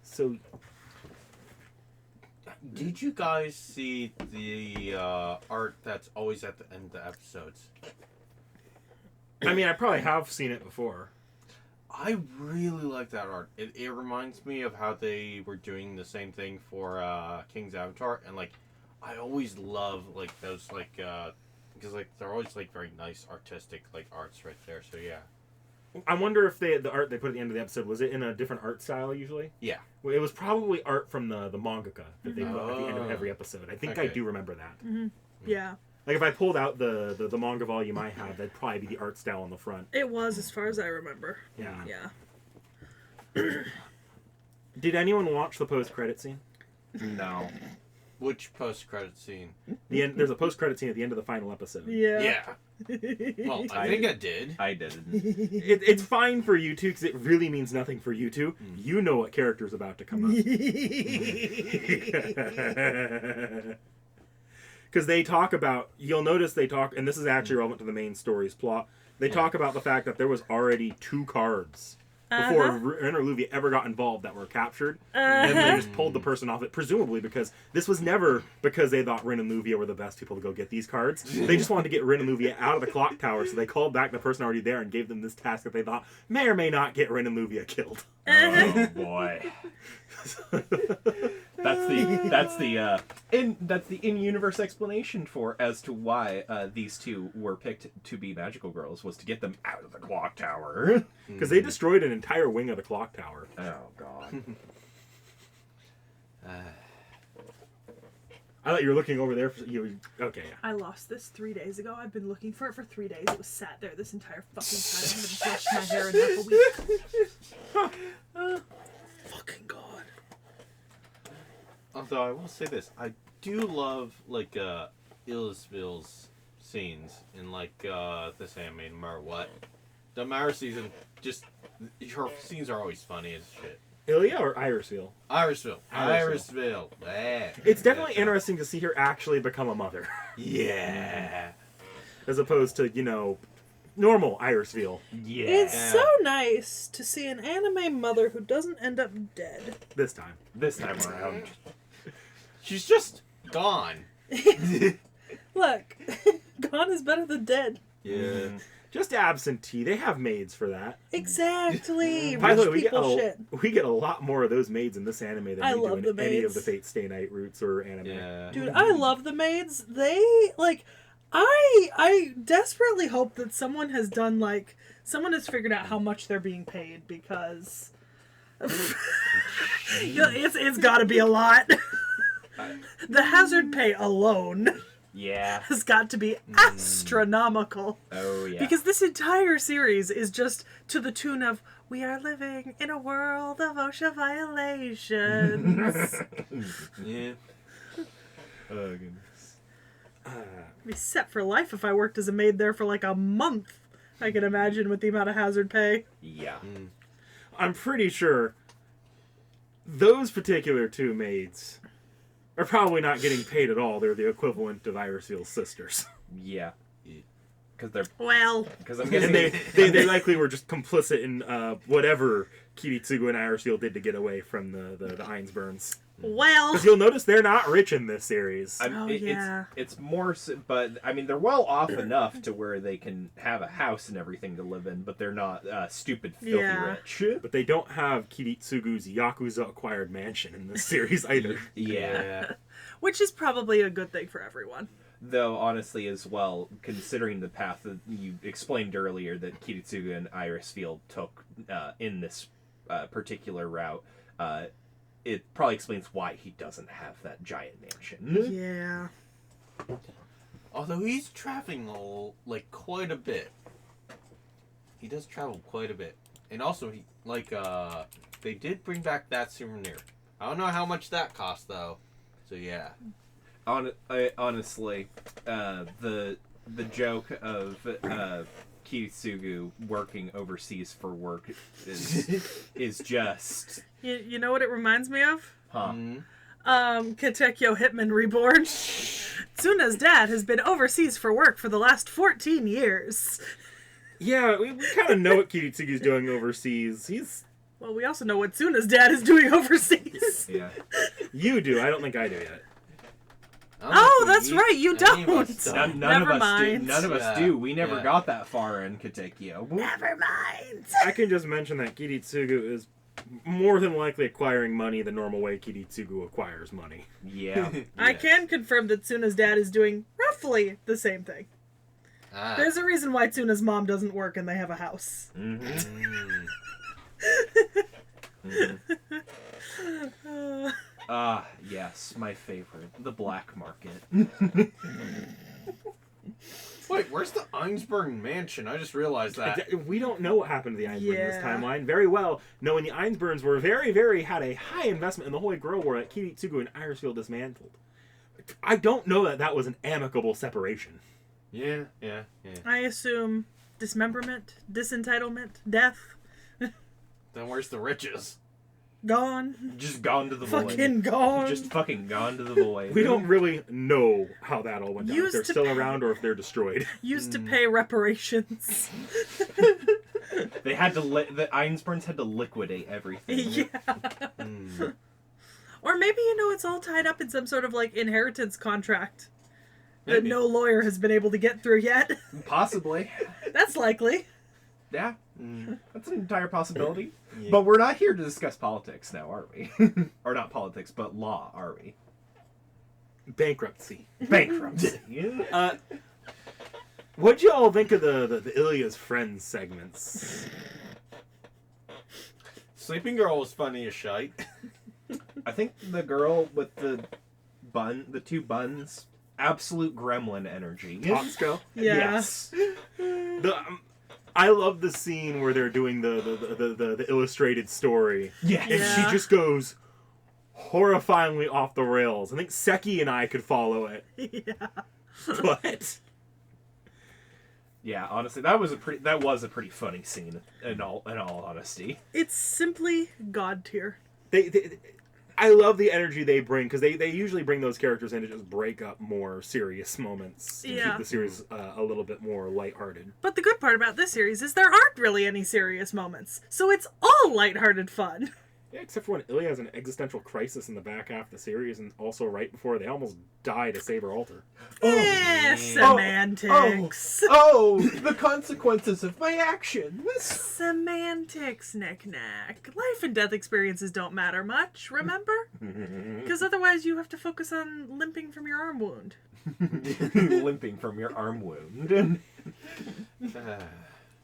S1: So,
S4: Did you guys see the art that's always at the end of the episodes?
S1: I mean, I probably have seen it before.
S4: I really like that art. It reminds me of how they were doing the same thing for King's Avatar, and like I always love like those like because like they're always like very nice artistic like arts right there. So yeah.
S1: I wonder if the art they put at the end of the episode, was it in a different art style usually?
S4: Yeah.
S1: Well, it was probably art from the mangaka that they put at the end of
S4: Oh.
S1: every episode. I think I
S4: Okay.
S1: do remember that.
S3: Mm-hmm. Yeah.
S1: Like if I pulled out the manga volume I have, that'd probably be the art style on the front.
S3: It was, as far as I remember.
S1: Yeah.
S3: Yeah.
S1: Did anyone watch the post-credit scene?
S2: No.
S4: Which post-credit scene?
S1: The end. There's a post-credit scene at the end of the final episode.
S3: Yeah.
S4: Yeah. Well, I think I did.
S2: I didn't.
S1: It's fine for you two because it really means nothing for you two. You know what character's about to come up. Because they talk about, you'll notice they talk, and this is actually relevant to the main story's plot. They talk about the fact that there was already 2 cards before Ren or Luvia ever got involved that were captured, and they just pulled the person off it, presumably because this was never because they thought Ren and Luvia were the best people to go get these cards. They just wanted to get Ren and Luvia out of the clock tower, so they called back the person already there and gave them this task that they thought may or may not get Ren and Luvia killed.
S2: Oh boy. That's the in-universe explanation for as to why these two were picked to be magical girls, was to get them out of the clock tower.
S1: Because they destroyed an entire wing of the clock tower.
S2: Oh god.
S1: I thought you were looking over there for you. Okay, yeah.
S3: I lost this 3 days ago. I've been looking for it for 3 days. It was sat there this entire fucking time. I haven't brushed my hair in half a week. Fucking god.
S4: Although I will say this, I do love like Illusville's scenes in like this anime, no matter what. The Mara season, just her scenes are always funny as shit.
S1: Ilya or Irisville?
S4: Irisville.
S1: Irisville.
S4: Yeah.
S1: It's definitely interesting to see her actually become a mother.
S4: Yeah.
S1: As opposed to, normal Irisville
S2: Yeah.
S3: It's so nice to see an anime mother who doesn't end up dead.
S1: this time.
S2: This time around.
S4: She's just gone.
S3: Look, gone is better than dead.
S4: Yeah.
S1: Just absentee. They have maids for that.
S3: Exactly.
S1: By the way,
S3: Rich people shit.
S1: we get a lot more of those maids in this anime than
S3: I
S1: we do
S3: love
S1: in
S3: the
S1: any of
S3: maids.
S1: the Fate Stay Night roots or anime.
S4: Yeah.
S3: Dude, I love the maids. They, like, I desperately hope that someone has figured out how much they're being paid, because it's gotta be a lot. The hazard pay alone
S2: Yeah.
S3: has got to be astronomical.
S2: Oh yeah.
S3: Because this entire series is just to the tune of, we are living in a world of OSHA violations.
S4: Yeah.
S2: Oh goodness.
S3: I'd be set for life if I worked as a maid there for like a month. I can imagine with the amount of hazard pay.
S2: Yeah.
S1: I'm pretty sure those particular 2 maids are probably not getting paid at all. They're the equivalent of Irisville's sisters.
S2: Yeah. Because they're.
S3: Well,
S2: Because I'm guessing.
S1: And they likely were just complicit in whatever Kiritsugu and Irisville did to get away from the Einsburns.
S3: well.
S1: Because you'll notice they're not rich in this series.
S3: Yeah.
S2: It's more, but I mean, they're well off enough to where they can have a house and everything to live in, but they're not stupid, filthy
S3: Yeah.
S2: rich.
S1: But they don't have Kiritsugu's Yakuza-acquired mansion in this series either.
S2: Yeah.
S3: Which is probably a good thing for everyone.
S2: Though, honestly, as well, considering the path that you explained earlier that Kiritsugu and Iris Field took in this particular route, it probably explains why he doesn't have that giant mansion.
S3: Yeah.
S4: Although he's traveling quite a bit. He does travel quite a bit. And also, they did bring back that souvenir. I don't know how much that cost, though. So, yeah.
S2: Honestly, the joke of Kiritsugu working overseas for work is just...
S3: You know what it reminds me of?
S2: Huh.
S3: Katekyo Hitman Reborn. Tsuna's dad has been overseas for work for the last 14 years.
S1: Yeah, we kind of know what Kiritsugu's doing overseas.
S3: Well, we also know what Tsuna's dad is doing overseas.
S2: Yeah.
S1: You do. I don't think I do yet.
S3: Oh, that's right. You don't.
S2: None of us do.
S3: mind.
S2: None of us do. We never got that far in Katekyo.
S3: Never mind.
S1: I can just mention that Kiritsugu is more than likely acquiring money the normal way Kiritsugu acquires money.
S2: Yeah.
S3: I can confirm that Tsuna's dad is doing roughly the same thing. There's a reason why Tsuna's mom doesn't work and they have a house.
S2: Mm-hmm. Yes, my favorite. The black market.
S4: Wait, where's the Einsberg mansion? I just realized that.
S1: We don't know what happened to the Einsberg in this
S3: Yeah.
S1: timeline very well, knowing the Einsbergs were had a high investment in the Holy Grail War that Kiritsugu and Irisfield dismantled. I don't know that was an amicable separation.
S4: Yeah.
S3: I assume dismemberment, disentitlement, death,
S4: Then where's the riches?
S3: gone,
S2: Just gone to the void.
S3: fucking gone.
S2: Just fucking gone to the void.
S1: We don't really know how that all went down, if
S3: Used
S1: they're
S3: to
S1: still
S3: pay-
S1: around or if they're destroyed.
S3: Used to pay reparations.
S2: They had to. The Einsbergs had to liquidate everything.
S3: Yeah. Or maybe, it's all tied up in some sort of, inheritance contract that
S4: Maybe.
S3: no lawyer has been able to get through yet.
S2: Possibly.
S3: That's likely.
S2: Yeah. That's an entire possibility.
S4: Yeah.
S2: But we're not here to discuss politics now, are we? Or not politics, but law, are we?
S1: Bankruptcy.
S2: Bankruptcy.
S1: What'd you all think of the Ilya's Friends segments?
S4: Sleeping Girl was funny as shite.
S2: I think the girl with the two buns, absolute gremlin energy.
S1: Tosco?
S3: Yeah.
S2: Yes.
S1: I love the scene where they're doing the illustrated story.
S2: Yes.
S1: And
S3: Yeah.
S1: she just goes horrifyingly off the rails. I think Seki and I could follow it.
S3: Yeah.
S1: But
S2: Yeah, honestly, that was a pretty funny scene. In all honesty,
S3: It's simply God tier.
S1: I love the energy they bring, because they usually bring those characters in to just break up more serious moments and
S3: Yeah.
S1: keep the series a little bit more lighthearted.
S3: But the good part about this series is there aren't really any serious moments. So it's all lighthearted fun.
S1: Yeah, except for when Ilya has an existential crisis in the back half of the series, and also right before they almost die to save her altar.
S3: Semantics.
S2: Oh, the consequences of my actions.
S3: Semantics, knick-knack. Life and death experiences don't matter much, remember? Because otherwise you have to focus on limping from your arm wound.
S2: Limping from your arm wound.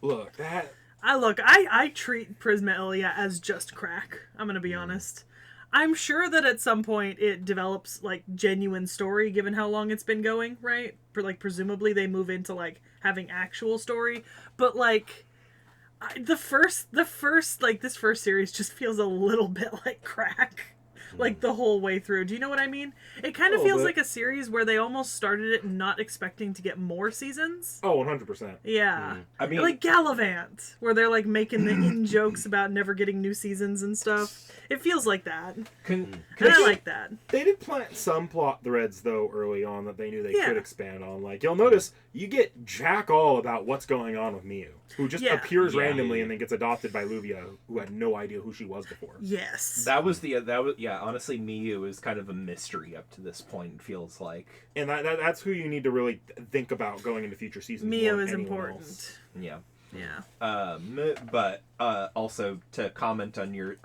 S1: Look, that...
S3: I treat Prisma Illya as just crack. I'm gonna be honest. I'm sure that at some point it develops genuine story, given how long it's been going, right? Presumably they move into having actual story, but this first series just feels a little bit like crack. The whole way through. Do you know what I mean? It kind of feels like a series where they almost started it not expecting to get more seasons.
S1: Oh, 100%.
S3: Yeah.
S2: I mean,
S3: Like Gallivant, where they're making the in-jokes about never getting new seasons and stuff. It feels like that. And I like that.
S1: They did plant some plot threads, though, early on that they knew they
S3: Yeah.
S1: could expand on. You'll notice, you get jack all about what's going on with Miyu, who just
S3: Yeah.
S1: appears
S4: Yeah.
S1: randomly and then gets adopted by Luvia, who had no idea who she was before.
S3: Yes.
S2: honestly, Miyu is kind of a mystery up to this point, it feels like.
S1: And that's who you need to really think about going into future seasons. more
S3: Mio
S1: than
S3: is
S1: anyone
S3: important.
S1: else.
S2: Yeah.
S3: Yeah.
S2: But also to comment on your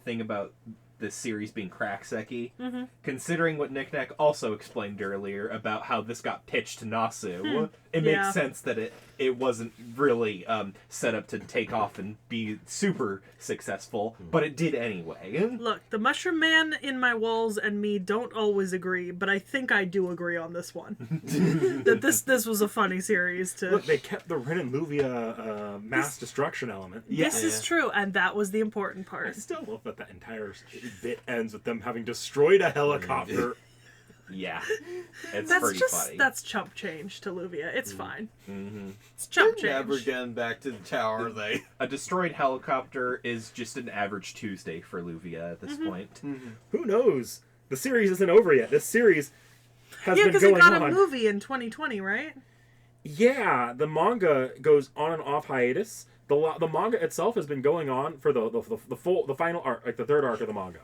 S2: thing about this series being cracksecky,
S3: Mm-hmm.
S2: considering what Nick Nack also explained earlier about how this got pitched to Nasu, it
S3: Yeah.
S2: makes sense that it wasn't really set up to take off and be super successful, but it did anyway.
S3: Look, the Mushroom Man in my walls and me don't always agree, but I think I do agree on this one. That this was a funny series to...
S1: Look, they kept the Ren and Luvia mass destruction element.
S3: This is true, and that was the important
S1: I
S3: part.
S1: still love that the entire bit ends with them having destroyed a helicopter.
S2: Yeah, it's
S3: That's
S2: pretty
S3: just
S2: funny.
S3: that's chump change to Luvia. It's fine.
S2: Mm-hmm.
S3: It's chump
S4: They're never
S3: change.
S4: getting back to the tower, are they?
S2: A destroyed helicopter is just an average Tuesday for Luvia at this point.
S1: Who knows? The series isn't over yet. This series has
S3: Yeah,
S1: been
S3: because it
S1: going
S3: got
S1: on.
S3: a movie in 2020, right?
S1: Yeah, the manga goes on and off hiatus. The manga itself has been going on for the final arc, like the third arc of the manga,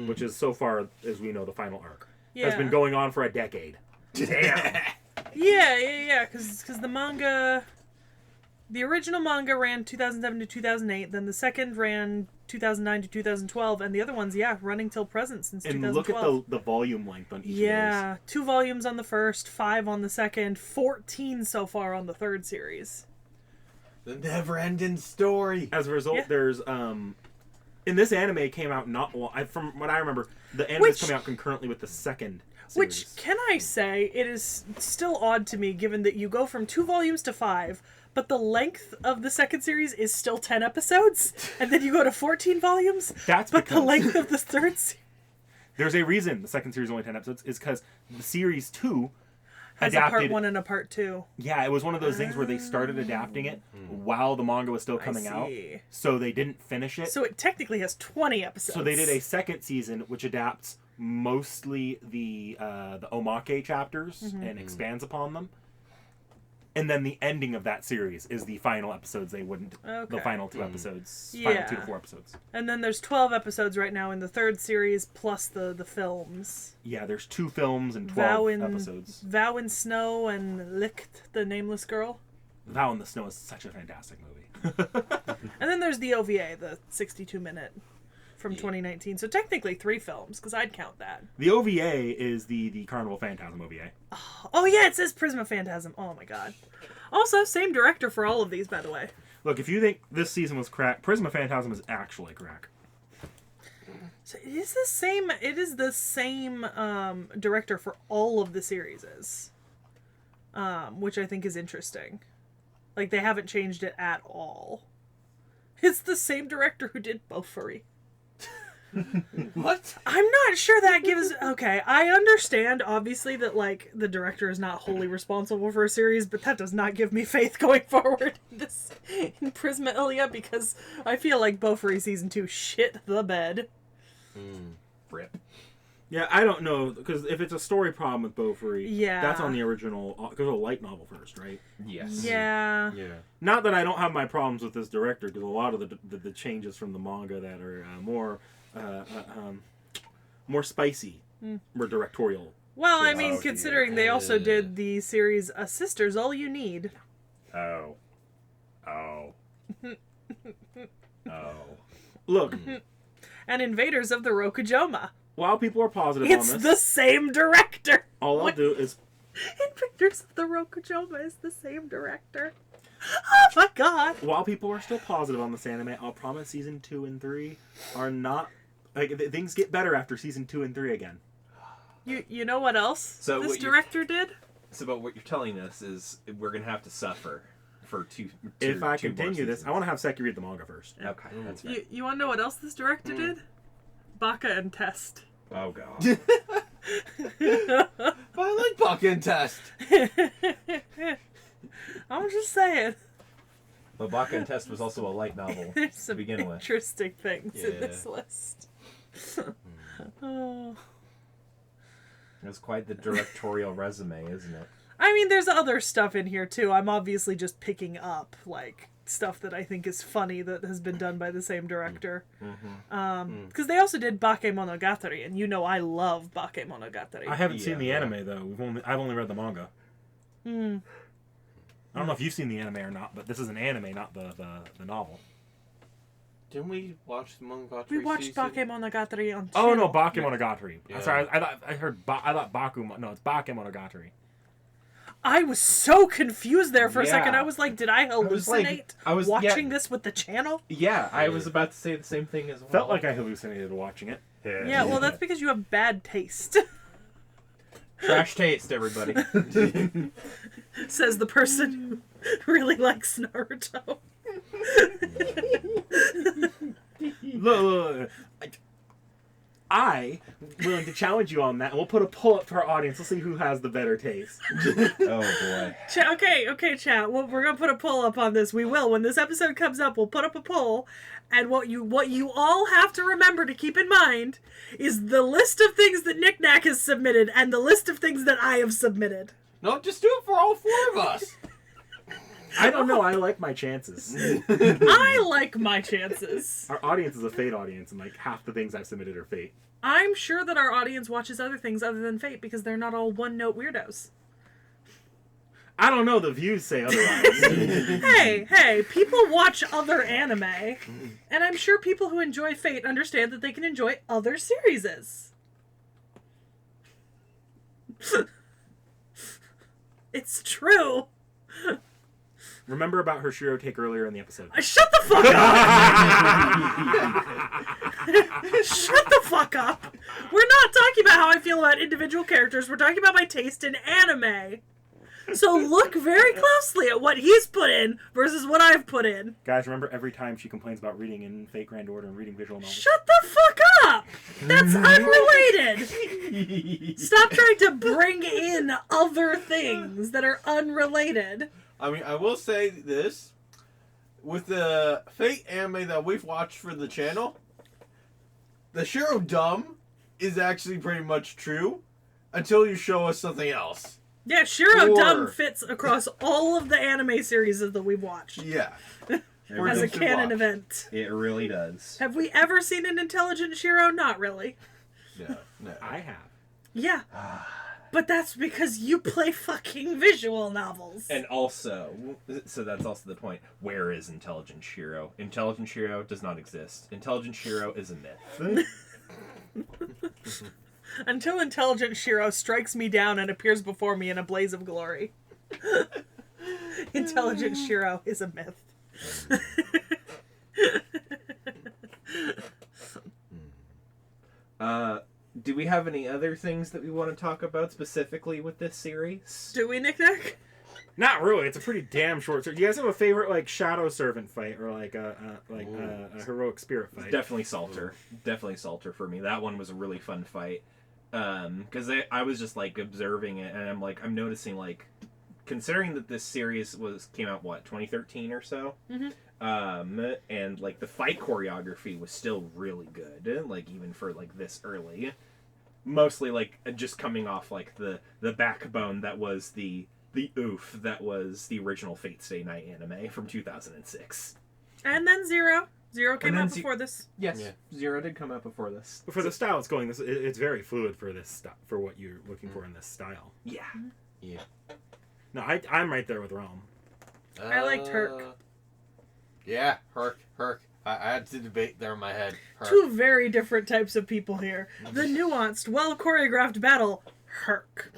S1: which is so far as we know the final arc.
S3: Yeah.
S1: Has been going on for a decade. Damn.
S3: Yeah. Because the manga, the original manga ran 2007 to 2008. Then the second ran 2009 to 2012, and the other ones, running till present since
S1: And
S3: 2012.
S1: look at the volume length on each of
S3: Yeah, 2 volumes on the first, 5 on the second, 14 so far on the third series.
S4: The never-ending story.
S1: those. As a result,
S3: Yeah.
S1: there's in this anime came out not long. From what I remember, the anime
S3: Which-
S1: is coming out concurrently with the second series.
S3: Which, can I say, it is still odd to me given that you go from 2 volumes to 5, but the length of the second series is still 10 episodes, and then you go to 14 volumes,
S1: That's
S3: but the
S1: because-
S3: length of the third series
S1: There's a reason the second series is only 10 episodes, is because the series 2
S3: has
S1: adapted.
S3: a part 1 and a part 2.
S1: Yeah, it was one of those things where they started adapting it while the manga was still coming out,
S3: see.
S1: so they didn't finish it.
S3: So it technically has 20 episodes.
S1: So they did a second season which adapts mostly the omake chapters and expands upon them. And then the ending of that series is the final episodes. They wouldn't the
S3: Okay.
S1: final 2 episodes,
S3: Yeah.
S1: final 2 to 4 episodes.
S3: And then there's 12 episodes right now in the third series, plus the films.
S1: Yeah, there's 2 films and 12 episodes.
S3: Vow in Snow and Licht, the Nameless Girl.
S1: Vow in the Snow is such a fantastic movie.
S3: And then there's the OVA, the 62-minute from 2019. So technically 3 films, because I'd count that.
S1: The OVA is the Carnival Phantasm OVA.
S3: Oh yeah, it says Prisma Phantasm. Oh my god. Also, same director for all of these, by the way.
S1: Look, if you think this season was crack, Prisma Phantasm is actually crack.
S3: So it is the same. It is the same director for all of the series, which I think is interesting. Like they haven't changed it at all. It's the same director who did Bofuri.
S4: What?
S3: I'm not sure that gives. Okay, I understand obviously that like the director is not wholly responsible for a series, but that does not give me faith going forward in Prisma Illya because I feel like Bofuri season 2 shit the bed.
S2: Rip.
S1: Yeah, I don't know, because if it's a story problem with Bofuri,
S3: Yeah.
S1: that's on the original, because of a light novel first, right?
S2: Yes.
S3: Yeah.
S4: Yeah.
S1: Not that I don't have my problems with this director, because a lot of the changes from the manga that are more spicy were directorial.
S3: Well, I mean,
S2: Oh,
S3: considering they also did the series A Sister's All You Need.
S2: Oh. Oh. Oh.
S1: Look,
S3: And Invaders of the Rokujoma.
S1: while people are positive on
S3: It's
S1: this,
S3: the same director.
S1: all I'll
S3: What?
S1: do is
S3: Invaders of the Rokujoma is the same director. Oh my god.
S1: while people are still positive on this anime, I'll promise season 2 and 3 are not like things get better after season 2 and 3 again.
S3: You know what else
S2: So
S3: this
S2: what you-
S3: director did?
S2: So, but what you're telling us is we're gonna have to suffer for two.
S1: If I
S2: two more
S1: continue this,
S2: seasons.
S1: I want to have Seki read the manga first.
S2: Okay, that's fair.
S3: You want to know what else this director did? Baka and Test.
S2: Oh god.
S4: But I like Buck and Test.
S3: I'm just saying.
S2: But Baka and Test was also a light novel
S3: There's
S2: to
S3: some
S2: begin with.
S3: interesting things in
S4: Yeah.
S3: this list. Oh.
S2: It's quite the directorial resume, isn't it?
S3: I mean, there's other stuff in here too. I'm obviously just picking up like stuff that I think is funny that has been done by the same director. Because they also did Bakemonogatari, and you know I love Bakemonogatari.
S1: I haven't seen
S2: Yeah,
S1: the
S2: yeah.
S1: anime though. I've only read the manga. I don't know if you've seen the anime or not, but this is an anime, not the novel.
S4: Didn't we watch the Monogatari
S3: We watched
S4: season?
S3: Bakemonogatari on
S1: Oh no,
S3: channel.
S1: Bakemonogatari.
S4: Yeah.
S1: Sorry, I thought Baku. No, it's Bakemonogatari.
S3: I was so confused there for a
S2: Yeah.
S3: second. I was like, did I
S2: was like-
S3: hallucinate
S2: I was-
S3: watching
S2: yeah.
S3: this with the channel?
S2: Yeah, I was about to say the same thing as well.
S1: Felt like I hallucinated watching it.
S3: Yeah, well, that's because you have bad taste,
S2: trash taste, everybody.
S3: says the person who really likes Naruto.
S1: Look, I willing to challenge you on that, and we'll put a poll up for our audience. We'll see who has the better taste.
S2: Oh boy.
S3: Okay, chat. Well, we're gonna put a poll up on this. We will. When this episode comes up, we'll put up a poll. And what you all have to remember to keep in mind is the list of things that Knick Knack has submitted and the list of things that I have submitted.
S4: No, just do it for all 4 of us.
S1: I don't know. I like my chances.
S3: I like my chances.
S1: Our audience is a Fate audience, and like half the things I've submitted are Fate.
S3: I'm sure that our audience watches other things other than Fate because they're not all one-note weirdos.
S1: I don't know. The views say otherwise.
S3: Hey, people watch other anime. And I'm sure people who enjoy Fate understand that they can enjoy other series. It's true.
S1: Remember about her Shiro take earlier in the episode.
S3: Shut the fuck up! Shut the fuck up! We're not talking about how I feel about individual characters. We're talking about my taste in anime. So look very closely at what he's put in versus what I've put in.
S1: Guys, remember every time she complains about reading in Fate Grand Order and reading visual novels.
S3: Shut the fuck up! That's unrelated! Stop trying to bring in other things that are unrelated.
S4: I mean, I will say this. With the Fate anime that we've watched for the channel, the Shiro dumb is actually pretty much true until you show us something else.
S3: Yeah, Shiro
S4: Or-
S3: Dumb fits across all of the anime series that we've watched
S4: Yeah.
S3: as a canon event.
S2: It really does.
S3: Have we ever seen an intelligent Shiro? Not really.
S4: No, no.
S1: I have.
S3: Yeah. But that's because you play fucking visual novels.
S2: And also, so that's also the point. Where is Intelligent Shiro? Intelligent Shiro does not exist. Intelligent Shiro is a myth.
S3: Until intelligent Shiro strikes me down and appears before me in a blaze of glory. Intelligent Shiro is a myth.
S2: Do we have any other things that we want to talk about specifically with this series?
S3: Do we, Knick Knack?
S1: Not really. It's a pretty damn short. Do you guys have a favorite like Shadow Servant fight or like a heroic spirit fight?
S2: Definitely Salter. Definitely Salter for me. That one was a really fun fight. Because I was just like observing it, and I'm noticing like, considering that this series came out 2013 or so, and like the fight choreography was still really good, like even for like this early, mostly like just coming off like the backbone that was the oof that was the original Fate Stay Night anime from 2006.
S3: And then Zero. Zero came
S2: And then
S3: out before this.
S2: Yes,
S4: Yeah.
S2: Zero did come out before this.
S1: For the style it's going, it's very fluid for this for what you're looking for in this style.
S2: Yeah.
S4: Yeah.
S1: No, I'm right there with Realm.
S3: I liked Herc.
S4: Yeah, Herc. I had to debate there in my head. Herc.
S3: Two very different types of people here. The nuanced, well choreographed battle, Herc.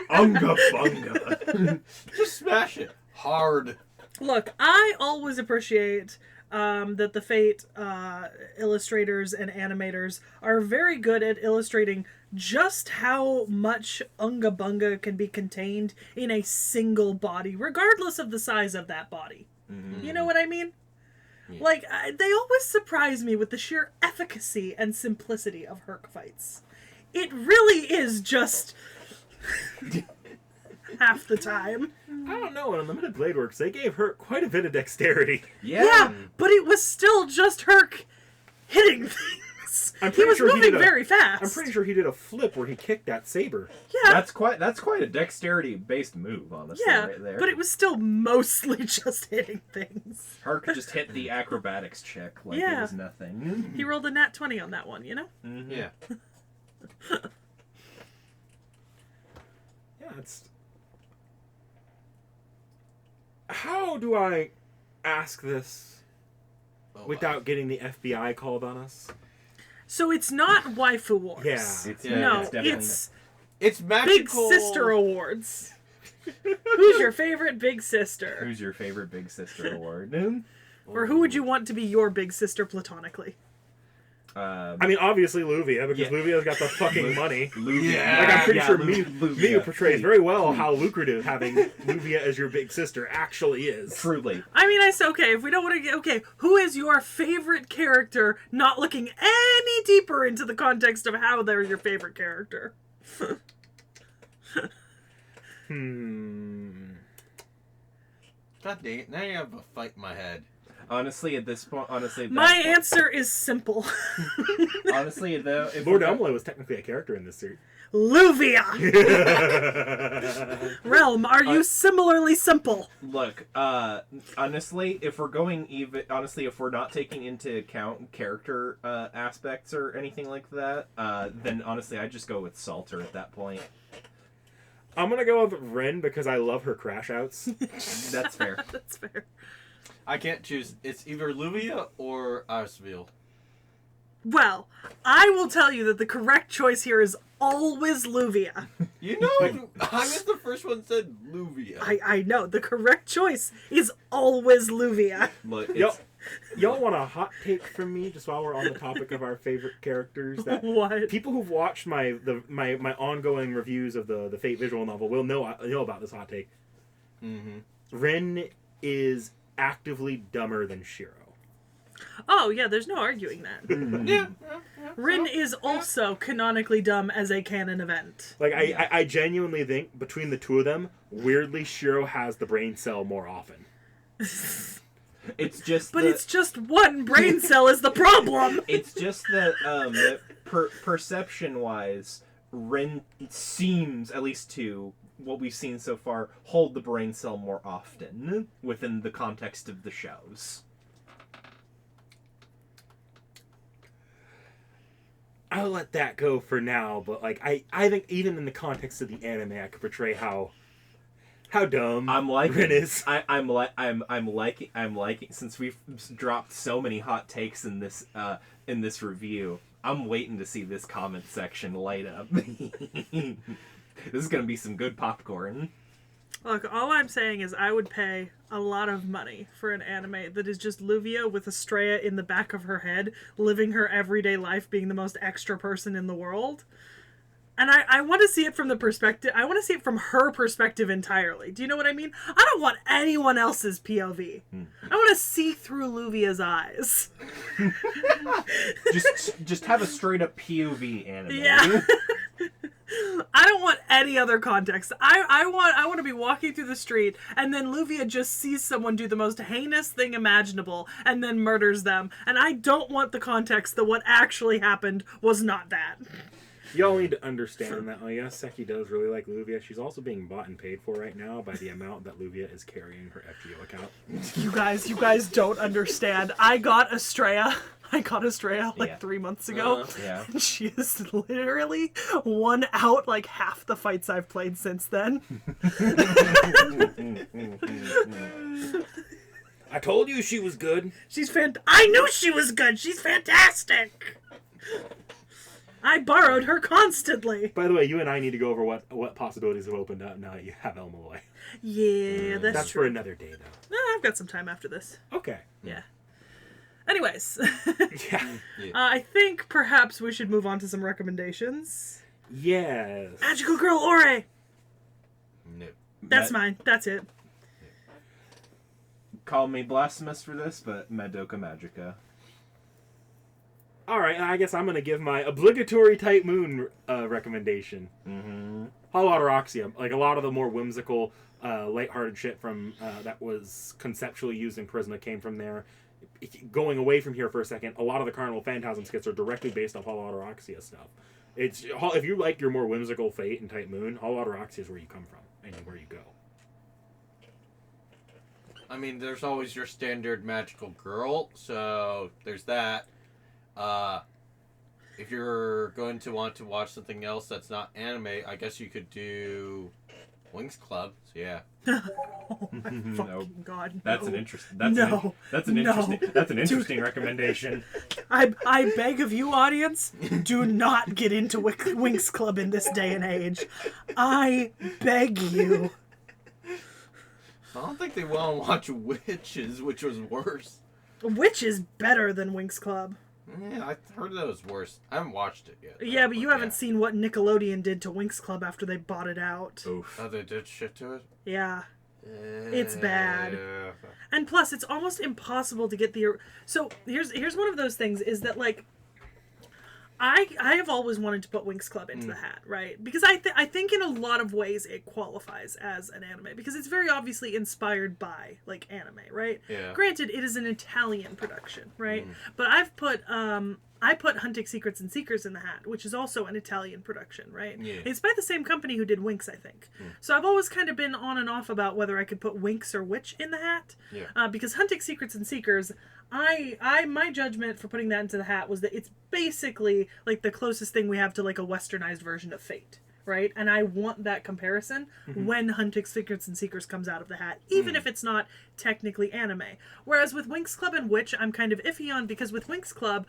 S2: Unga bunga.
S4: Just smash it. Hard.
S3: Look, I always appreciate that the Fate illustrators and animators are very good at illustrating just how much Unga Bunga can be contained in a single body, regardless of the size of that body. You know what I mean?
S4: Yeah.
S3: Like, they always surprise me with the sheer efficacy and simplicity of Herc fights. It really is just half the time.
S1: I don't know. In Unlimited Blade Works, they gave her quite a bit of dexterity.
S3: Yeah, but it was still just Herc hitting things.
S1: I'm
S3: He
S1: pretty
S3: was
S1: sure he
S3: moving
S1: did a-
S3: very fast.
S1: I'm pretty sure he did a flip where he kicked that saber.
S3: Yeah,
S2: That's quite a dexterity based move, honestly,
S3: yeah,
S2: right there.
S3: but it was still mostly just hitting things.
S2: Herc just hit the acrobatics check like
S3: Yeah.
S2: it was nothing.
S3: He rolled a nat 20 on that one, you know?
S2: Mhm.
S4: Yeah.
S1: Yeah, it's. How do I ask this without getting the FBI called on us.
S3: So it's not waifu wars.
S1: Yeah.
S3: No,
S2: it's definitely
S3: it's
S4: magical.
S3: Big Sister Awards. Who's your favorite big sister?
S2: Who's your favorite big sister award?
S3: Or who would you want to be your big sister platonically?
S1: I mean, obviously Luvia, because Luvia's got the fucking money.
S2: Luvia.
S1: Like, I'm pretty sure
S2: Luvia.
S1: Miyu portrays very well how lucrative having Luvia as your big sister actually is.
S2: Truly.
S3: I mean, okay, if we don't want to get... Okay, who is your favorite character, not looking any deeper into the context of how they're your favorite character?
S4: God dang it! Now you have a fight in my head.
S2: Honestly, at this point,
S3: My answer is simple.
S2: Honestly, though, if
S1: Lord Elmley was technically a character in this series.
S3: Luvia! Realm, are you similarly simple?
S2: Look, honestly, if we're going even, honestly, if we're not taking into account character aspects or anything like that, then honestly, I'd just go with Salter at that point.
S1: I'm gonna go with Ren because I love her crash outs.
S2: That's fair.
S3: That's fair.
S4: I can't choose. It's either Luvia or Arsville.
S3: Well, I will tell you that the correct choice here is always Luvia.
S4: You know, I was the first one that said Luvia.
S3: I know. The correct choice is always Luvia.
S2: Look,
S1: Y'all want a hot take from me just while we're on the topic of our favorite characters? That
S3: What?
S1: people who've watched my ongoing reviews of the Fate visual novel will know about this hot take.
S4: Mm-hmm.
S1: Ren is actively dumber than Shiro.
S3: Oh, yeah, there's no arguing that.
S4: Yeah.
S3: Rin is also canonically dumb as a canon event.
S1: Like, I genuinely think between the two of them, weirdly, Shiro has the brain cell more often.
S2: it's just
S3: But it's just one brain cell is the problem.
S2: It's just that, perception-wise, Ren seems, at least to what we've seen so far, hold the brain cell more often within the context of the shows.
S1: I'll let that go for now, but like I think even in the context of the anime, I could portray how dumb Ren is.
S2: I'm liking since we've dropped so many hot takes in this review. I'm waiting to see this comment section light up. This is gonna be some good popcorn.
S3: Look, all I'm saying is I would pay a lot of money for an anime that is just Luvia with Estrella in the back of her head, living her everyday life, being the most extra person in the world. And I want to see it from the perspective... I want to see it from her perspective entirely. Do you know what I mean? I don't want anyone else's POV. I want to see through Luvia's eyes.
S2: just have a straight up POV anime.
S3: Yeah. I don't want any other context. I want to be walking through the street and then Luvia just sees someone do the most heinous thing imaginable and then murders them. And I don't want the context that what actually happened was not that.
S1: Y'all need to understand that, yes, Seki does really like Luvia. She's also being bought and paid for right now by the amount that Luvia is carrying her FGO account.
S3: You guys don't understand. I got Estrella like 3 months ago.
S2: Yeah.
S3: And she is literally won out like half the fights I've played since then.
S1: I told you she was good.
S3: I knew she was good. She's fantastic. I borrowed her constantly.
S1: By the way, you and I need to go over what possibilities have opened up now that you have Elmaloy.
S3: Yeah,
S1: That's
S3: true.
S1: for another day, though.
S3: I've got some time after this.
S1: Okay.
S3: Yeah. Anyways,
S1: Yeah.
S3: I think perhaps we should move on to some recommendations.
S1: Yes.
S3: Magical Girl Ore!
S4: No.
S3: That's mine. That's it.
S2: Call me blasphemous for this, but Madoka Magica.
S1: All right, I guess I'm going to give my obligatory Type Moon recommendation.
S2: Mm-hmm.
S1: Holotoroxia. Like, a lot of the more whimsical, lighthearted shit from that was conceptually used in Prisma came from there. Going away from here for a second, a lot of the Carnival Phantasm skits are directly based off Holotoroxia stuff. If you like your more whimsical Fate and Type Moon, Holotoroxia is where you come from and where you go.
S4: I mean, there's always your standard magical girl, so there's that. If you're going to want to watch something else that's not anime, I guess you could do Winx Club. So yeah.
S3: Oh my
S2: No.
S3: fucking god!
S2: That's
S3: no.
S2: an interesting.
S3: No.
S2: That's an
S3: No.
S2: interesting. That's an interesting recommendation.
S3: I beg of you, audience, do not get into Winx Club in this day and age. I beg you.
S4: I don't think they want to watch Witches, which was worse.
S3: Which is better than Winx Club?
S4: Yeah, I heard that was worse. I haven't watched it yet.
S3: Yeah, but you haven't
S4: yeah.
S3: seen what Nickelodeon did to Winx Club after they bought it out.
S2: Oof.
S4: Oh, they did shit to it?
S3: Yeah. It's bad.
S4: Yeah.
S3: And plus, it's almost impossible to get the... So, here's one of those things, is that, like, I have always wanted to put Winx Club into the hat, right? Because I think in a lot of ways it qualifies as an anime, because it's very obviously inspired by, like, anime, right?
S4: Yeah.
S3: Granted, it is an Italian production, right? But I've put... I put Hunting Secrets and Seekers in the hat, which is also an Italian production, right?
S4: Yeah.
S3: It's by the same company who did Winx, I think. So I've always kind of been on and off about whether I could put Winx or Witch in the hat.
S4: Yeah.
S3: Because Hunting Secrets and Seekers, my judgment for putting that into the hat was that it's basically like the closest thing we have to like a westernized version of Fate. Right? And I want that comparison when Hunting Secrets and Seekers comes out of the hat, even if it's not technically anime. Whereas with Winx Club and Witch, I'm kind of iffy on, because with Winx Club,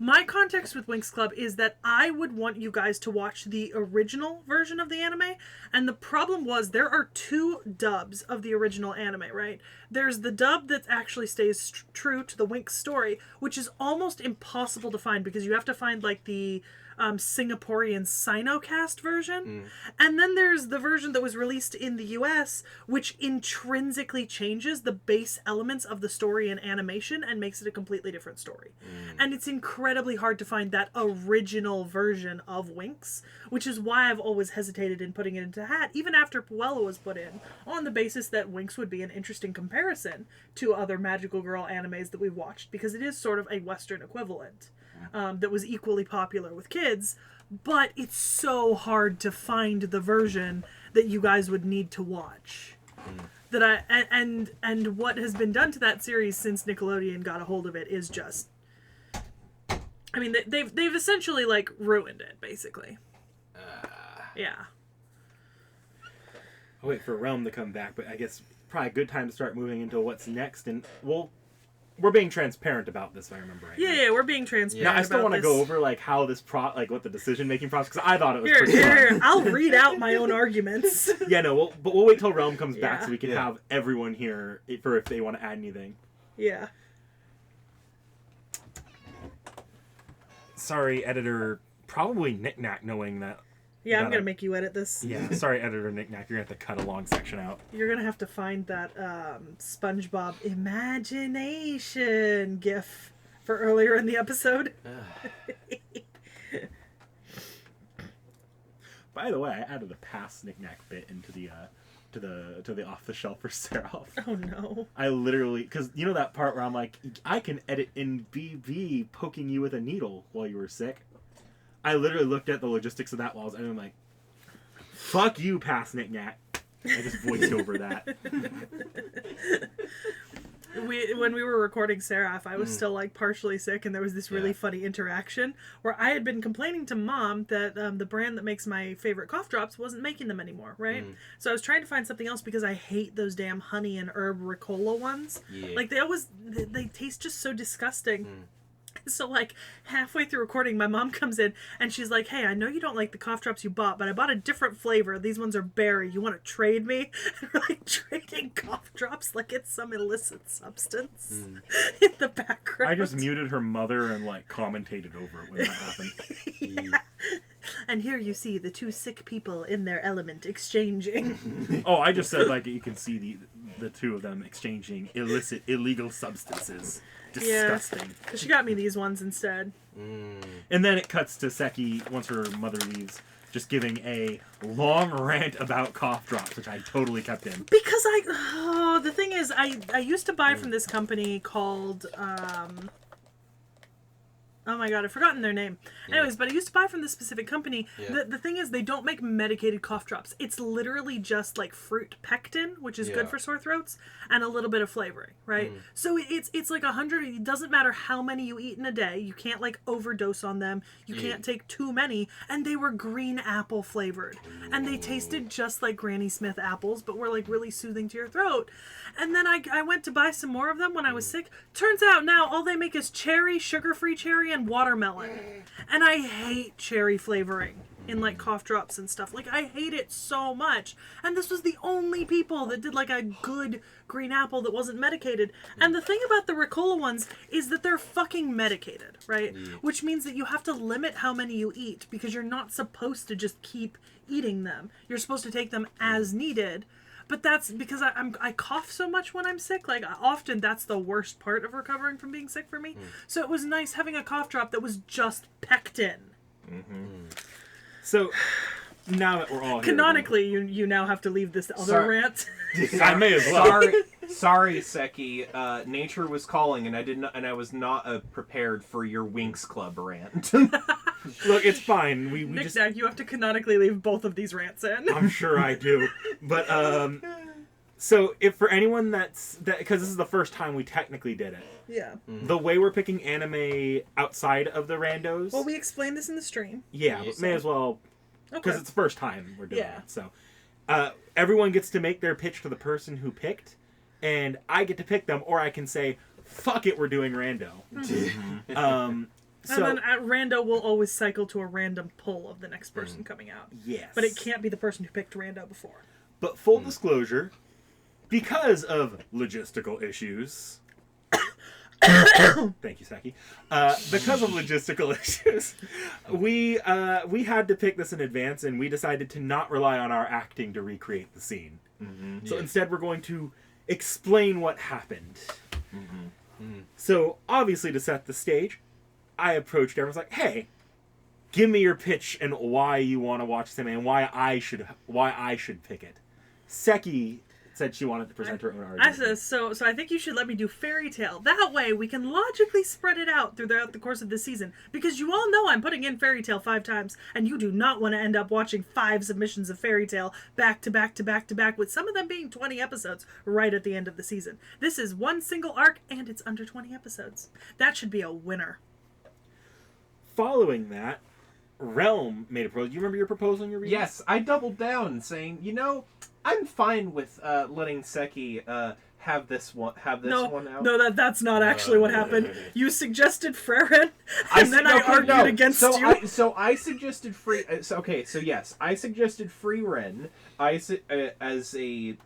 S3: my context with Winx Club is that I would want you guys to watch the original version of the anime, and the problem was there are 2 dubs of the original anime, right? There's the dub that actually stays true to the Winx story, which is almost impossible to find because you have to find like the Singaporean Sinocast version. And then there's the version that was released in the US, which intrinsically changes the base elements of the story and animation and makes it a completely different story. And it's incredibly hard to find that original version of Winx, which is why I've always hesitated in putting it into hat, even after Puella was put in, on the basis that Winx would be an interesting comparison to other magical girl animes that we've watched, because it is sort of a Western equivalent. That was equally popular with kids, but it's so hard to find the version that you guys would need to watch. That and what has been done to that series since Nickelodeon got a hold of it is just, I mean, they've essentially like ruined it, basically. Yeah.
S1: I'll wait for Realm to come back, but I guess probably a good time to start moving into what's next, and we're being transparent about this, if I remember right.
S3: Yeah, we're being transparent.
S1: Now, I still want to
S3: this.
S1: go over like how this like what the decision making process, because I thought it was
S3: Here,
S1: pretty fun.
S3: here, I'll read out my own arguments.
S1: Yeah, no, but we'll wait till Realm comes back
S3: Yeah.
S1: so we can have everyone here for if they want to add anything.
S3: Yeah.
S1: Sorry, editor. Probably Knick-Knack knowing that.
S3: Yeah, I'm
S1: Gotta-
S3: gonna make you edit this.
S1: Yeah, sorry, editor Knick-Knack. You're going to have to cut a long section out.
S3: You're gonna have to find that SpongeBob imagination gif for earlier in the episode.
S1: By the way, I added a past Knick-Knack bit into the to the off the shelf for Seraph.
S3: Oh no.
S1: I literally, because you know that part where I'm like, I can edit in BB poking you with a needle while you were sick. I literally looked at the logistics of that while I was, and I'm like, fuck you, past Knick-Knack. I just voiced over that.
S3: When we were recording Seraph, I was still like partially sick, and there was this really funny interaction where I had been complaining to Mom that the brand that makes my favorite cough drops wasn't making them anymore, right? So I was trying to find something else because I hate those damn honey and herb Ricola ones.
S4: Yeah.
S3: Like they taste just so disgusting. So, like, halfway through recording, my mom comes in, and she's like, hey, I know you don't like the cough drops you bought, but I bought a different flavor. These ones are berry. You want to trade me? And we're, like, trading cough drops like it's some illicit substance in the background.
S1: I just muted her mother and, like, commentated over it when that happened.
S3: Yeah. And here you see the 2 sick people in their element exchanging.
S1: Oh, I just said, like, you can see the 2 of them exchanging illegal substances. Disgusting.
S3: Yeah. She got me these ones instead.
S1: And then it cuts to Seki, once her mother leaves, just giving a long rant about cough drops, which I totally kept in.
S3: Because the thing is, I used to buy from this company called, oh my my god, I've forgotten their name.
S4: Yeah.
S3: Anyways, but I used to buy from this specific company.
S4: Yeah.
S3: The thing is, they don't make medicated cough drops. It's literally just like fruit pectin, which is good
S4: Yeah.
S3: for sore throats, and a little bit of flavoring, right? So it's like 100. It doesn't matter how many you eat in a day. You can't like overdose on them. You can't take too many. And they were green apple flavored, and they tasted just like Granny Smith apples, but were like really soothing to your throat. And then I went to buy some more of them when I was sick. Turns out now all they make is cherry, sugar-free cherry, and watermelon. And I hate cherry flavoring in like cough drops and stuff. Like, I hate it so much. And this was the only people that did like a good green apple that wasn't medicated. And the thing about the Ricola ones is that they're fucking medicated, right? Which means that you have to limit how many you eat because you're not supposed to just keep eating them. You're supposed to take them as needed. But that's because I cough so much when I'm sick. Like, often that's the worst part of recovering from being sick for me. So it was nice having a cough drop that was just pectin.
S1: So, now that we're all here...
S3: Canonically, you now have to leave this other rant.
S1: I may as well.
S2: Sorry, Seki. Nature was calling, and I was not prepared for your Winx Club rant.
S1: Look, it's fine. We
S3: Nick
S1: just...
S3: Dak, you have to canonically leave both of these rants in.
S1: I'm sure I do. But, so, if for anyone because this is the first time we technically did it,
S3: Yeah.
S1: the way we're picking anime outside of the randos...
S3: Well, we explained this in the stream.
S1: Yeah, but may as well... Because
S3: Okay.
S1: it's the first time we're doing
S3: Yeah.
S1: it. So, everyone gets to make their pitch to the person who picked, and I get to pick them, or I can say, fuck it, we're doing rando. So,
S3: And then at rando, we'll always cycle to a random pull of the next person coming out.
S1: yes.
S3: But it can't be the person who picked rando before.
S1: But full disclosure, because of logistical issues... Thank you, Saki. Because of logistical issues, we had to pick this in advance, and we decided to not rely on our acting to recreate the scene. So instead, we're going to explain what happened. So obviously, to set the stage, I approached everyone. I was like, "Hey, give me your pitch and why you want to watch this anime and why I should pick it." Seki said she wanted to present her own argument.
S3: I said, so I think you should let me do Fairy Tale. That way we can logically spread it out throughout the course of the season. Because you all know I'm putting in Fairy Tale 5 times, and you do not want to end up watching 5 submissions of Fairy Tale back to back to back to back, with some of them being 20 episodes right at the end of the season. This is one single arc, and it's under 20 episodes. That should be a winner.
S1: Following that, Realm made a proposal. You remember your proposal in your reading?
S2: Yes, I doubled down, saying, I'm fine with letting Seki have this one out.
S3: No, that's not actually what happened. You suggested Frerin,
S2: I
S3: and then I argued against you.
S2: So I suggested free. Yes, I suggested free Ren. As a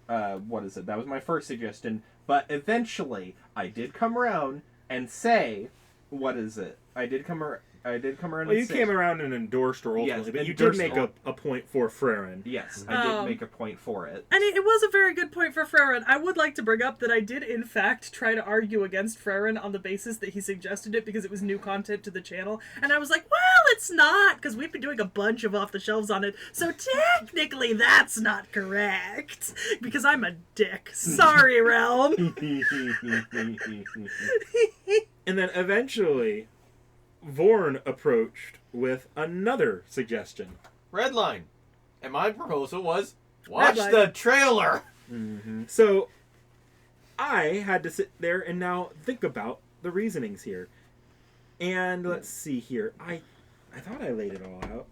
S2: what is it? That was my first suggestion. But eventually, I did come around and say, what is it? I did come around.
S1: Well, you came around and endorsed her ultimately, but you did make a point for Frerin.
S2: Yes, I did make a point for it.
S3: And it was a very good point for Frerin. I would like to bring up that I did, in fact, try to argue against Frerin on the basis that he suggested it because it was new content to the channel. And I was like, well, it's not, because we've been doing a bunch of off-the-shelves on it, so technically that's not correct. Because I'm a dick. Sorry, Realm.
S1: And then eventually, Vorn approached with another suggestion.
S4: Redline. And my proposal was, watch
S3: Redline.
S4: the trailer!
S1: So, I had to sit there and now think about the reasonings here. And let's see here. I thought I laid it all out.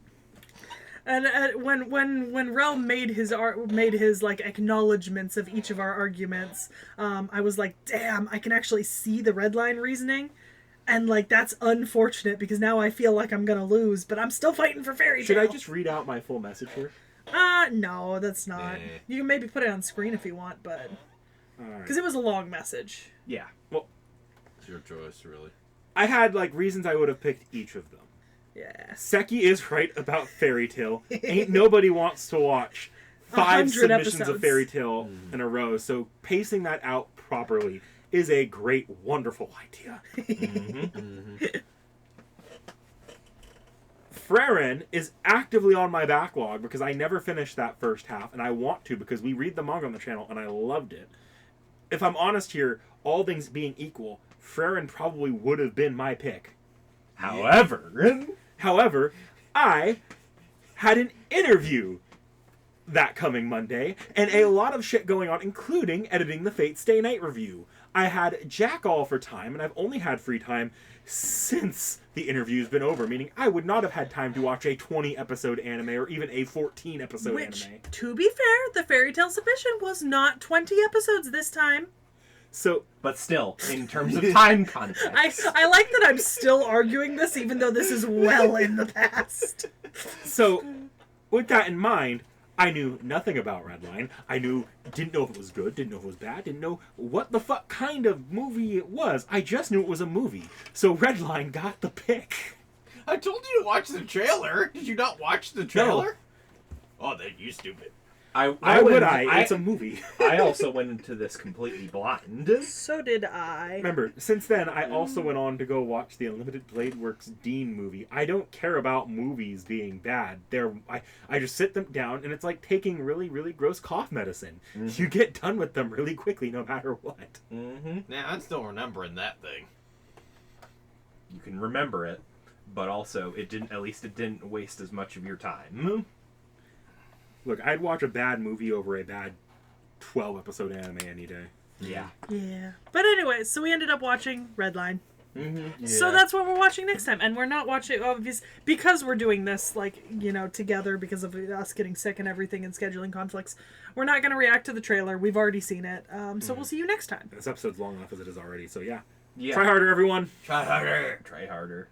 S3: And when Realm made his like acknowledgments of each of our arguments, I was like, damn, I can actually see the Redline reasoning. And, like, that's unfortunate because now I feel like I'm gonna lose, but I'm still fighting for Fairy Tale.
S1: Should I just read out my full message here?
S3: No, that's not. You can maybe put it on screen if you want, but... Because it was a long message.
S1: Yeah. Well,
S4: It's your choice, really.
S1: I had, like, reasons I would have picked each of them.
S3: Yeah.
S1: Seki is right about Fairy Tale. Ain't nobody wants to watch 5
S3: 100
S1: submissions
S3: episodes.
S1: of Fairy Tale in a row, so pacing that out properly is a great, wonderful idea. Frerin is actively on my backlog because I never finished that first half, and I want to because we read the manga on the channel, and I loved it. If I'm honest here, all things being equal, Frerin probably would have been my pick However, I had an interview that coming Monday, and a lot of shit going on, including editing the Fate Stay Night review. I had jack all for time, and I've only had free time since the interview's been over, meaning I would not have had time to watch a 20-episode anime or even a 14-episode anime.
S3: To be fair, the Fairy Tail Submission was not 20 episodes this time.
S1: So,
S2: but still, in terms of time context.
S3: I like that I'm still arguing this, even though this is well in the past.
S1: So, with that in mind, I knew nothing about Redline. Didn't know if it was good, didn't know if it was bad, didn't know what the fuck kind of movie it was. I just knew it was a movie. So Redline got the pick.
S4: I told you to watch the trailer. Did you not watch the trailer? No. Oh, then you stupid.
S1: Why would I? It's a movie.
S2: I also went into this completely blind.
S3: So did I.
S1: Remember, since then, I also went on to go watch the Unlimited Blade Works Dean movie. I don't care about movies being bad. I just sit them down, and it's like taking really, really gross cough medicine. Mm-hmm. You get done with them really quickly, no matter what.
S2: Mm-hmm.
S4: Nah, I'm still remembering that thing.
S2: You can remember it, but also it didn't waste as much of your time.
S1: Look, I'd watch a bad movie over a bad 12-episode anime any day.
S2: Yeah.
S3: Yeah. But anyway, so we ended up watching Redline.
S2: Mm-hmm. Yeah.
S3: So that's what we're watching next time. And we're not watching, because we're doing this, together because of us getting sick and everything and scheduling conflicts. We're not going to react to the trailer. We've already seen it. So we'll see you next time.
S1: This episode's long enough as it is already, so yeah.
S2: Yeah.
S1: Try harder, everyone.
S4: Try harder.
S2: Try harder.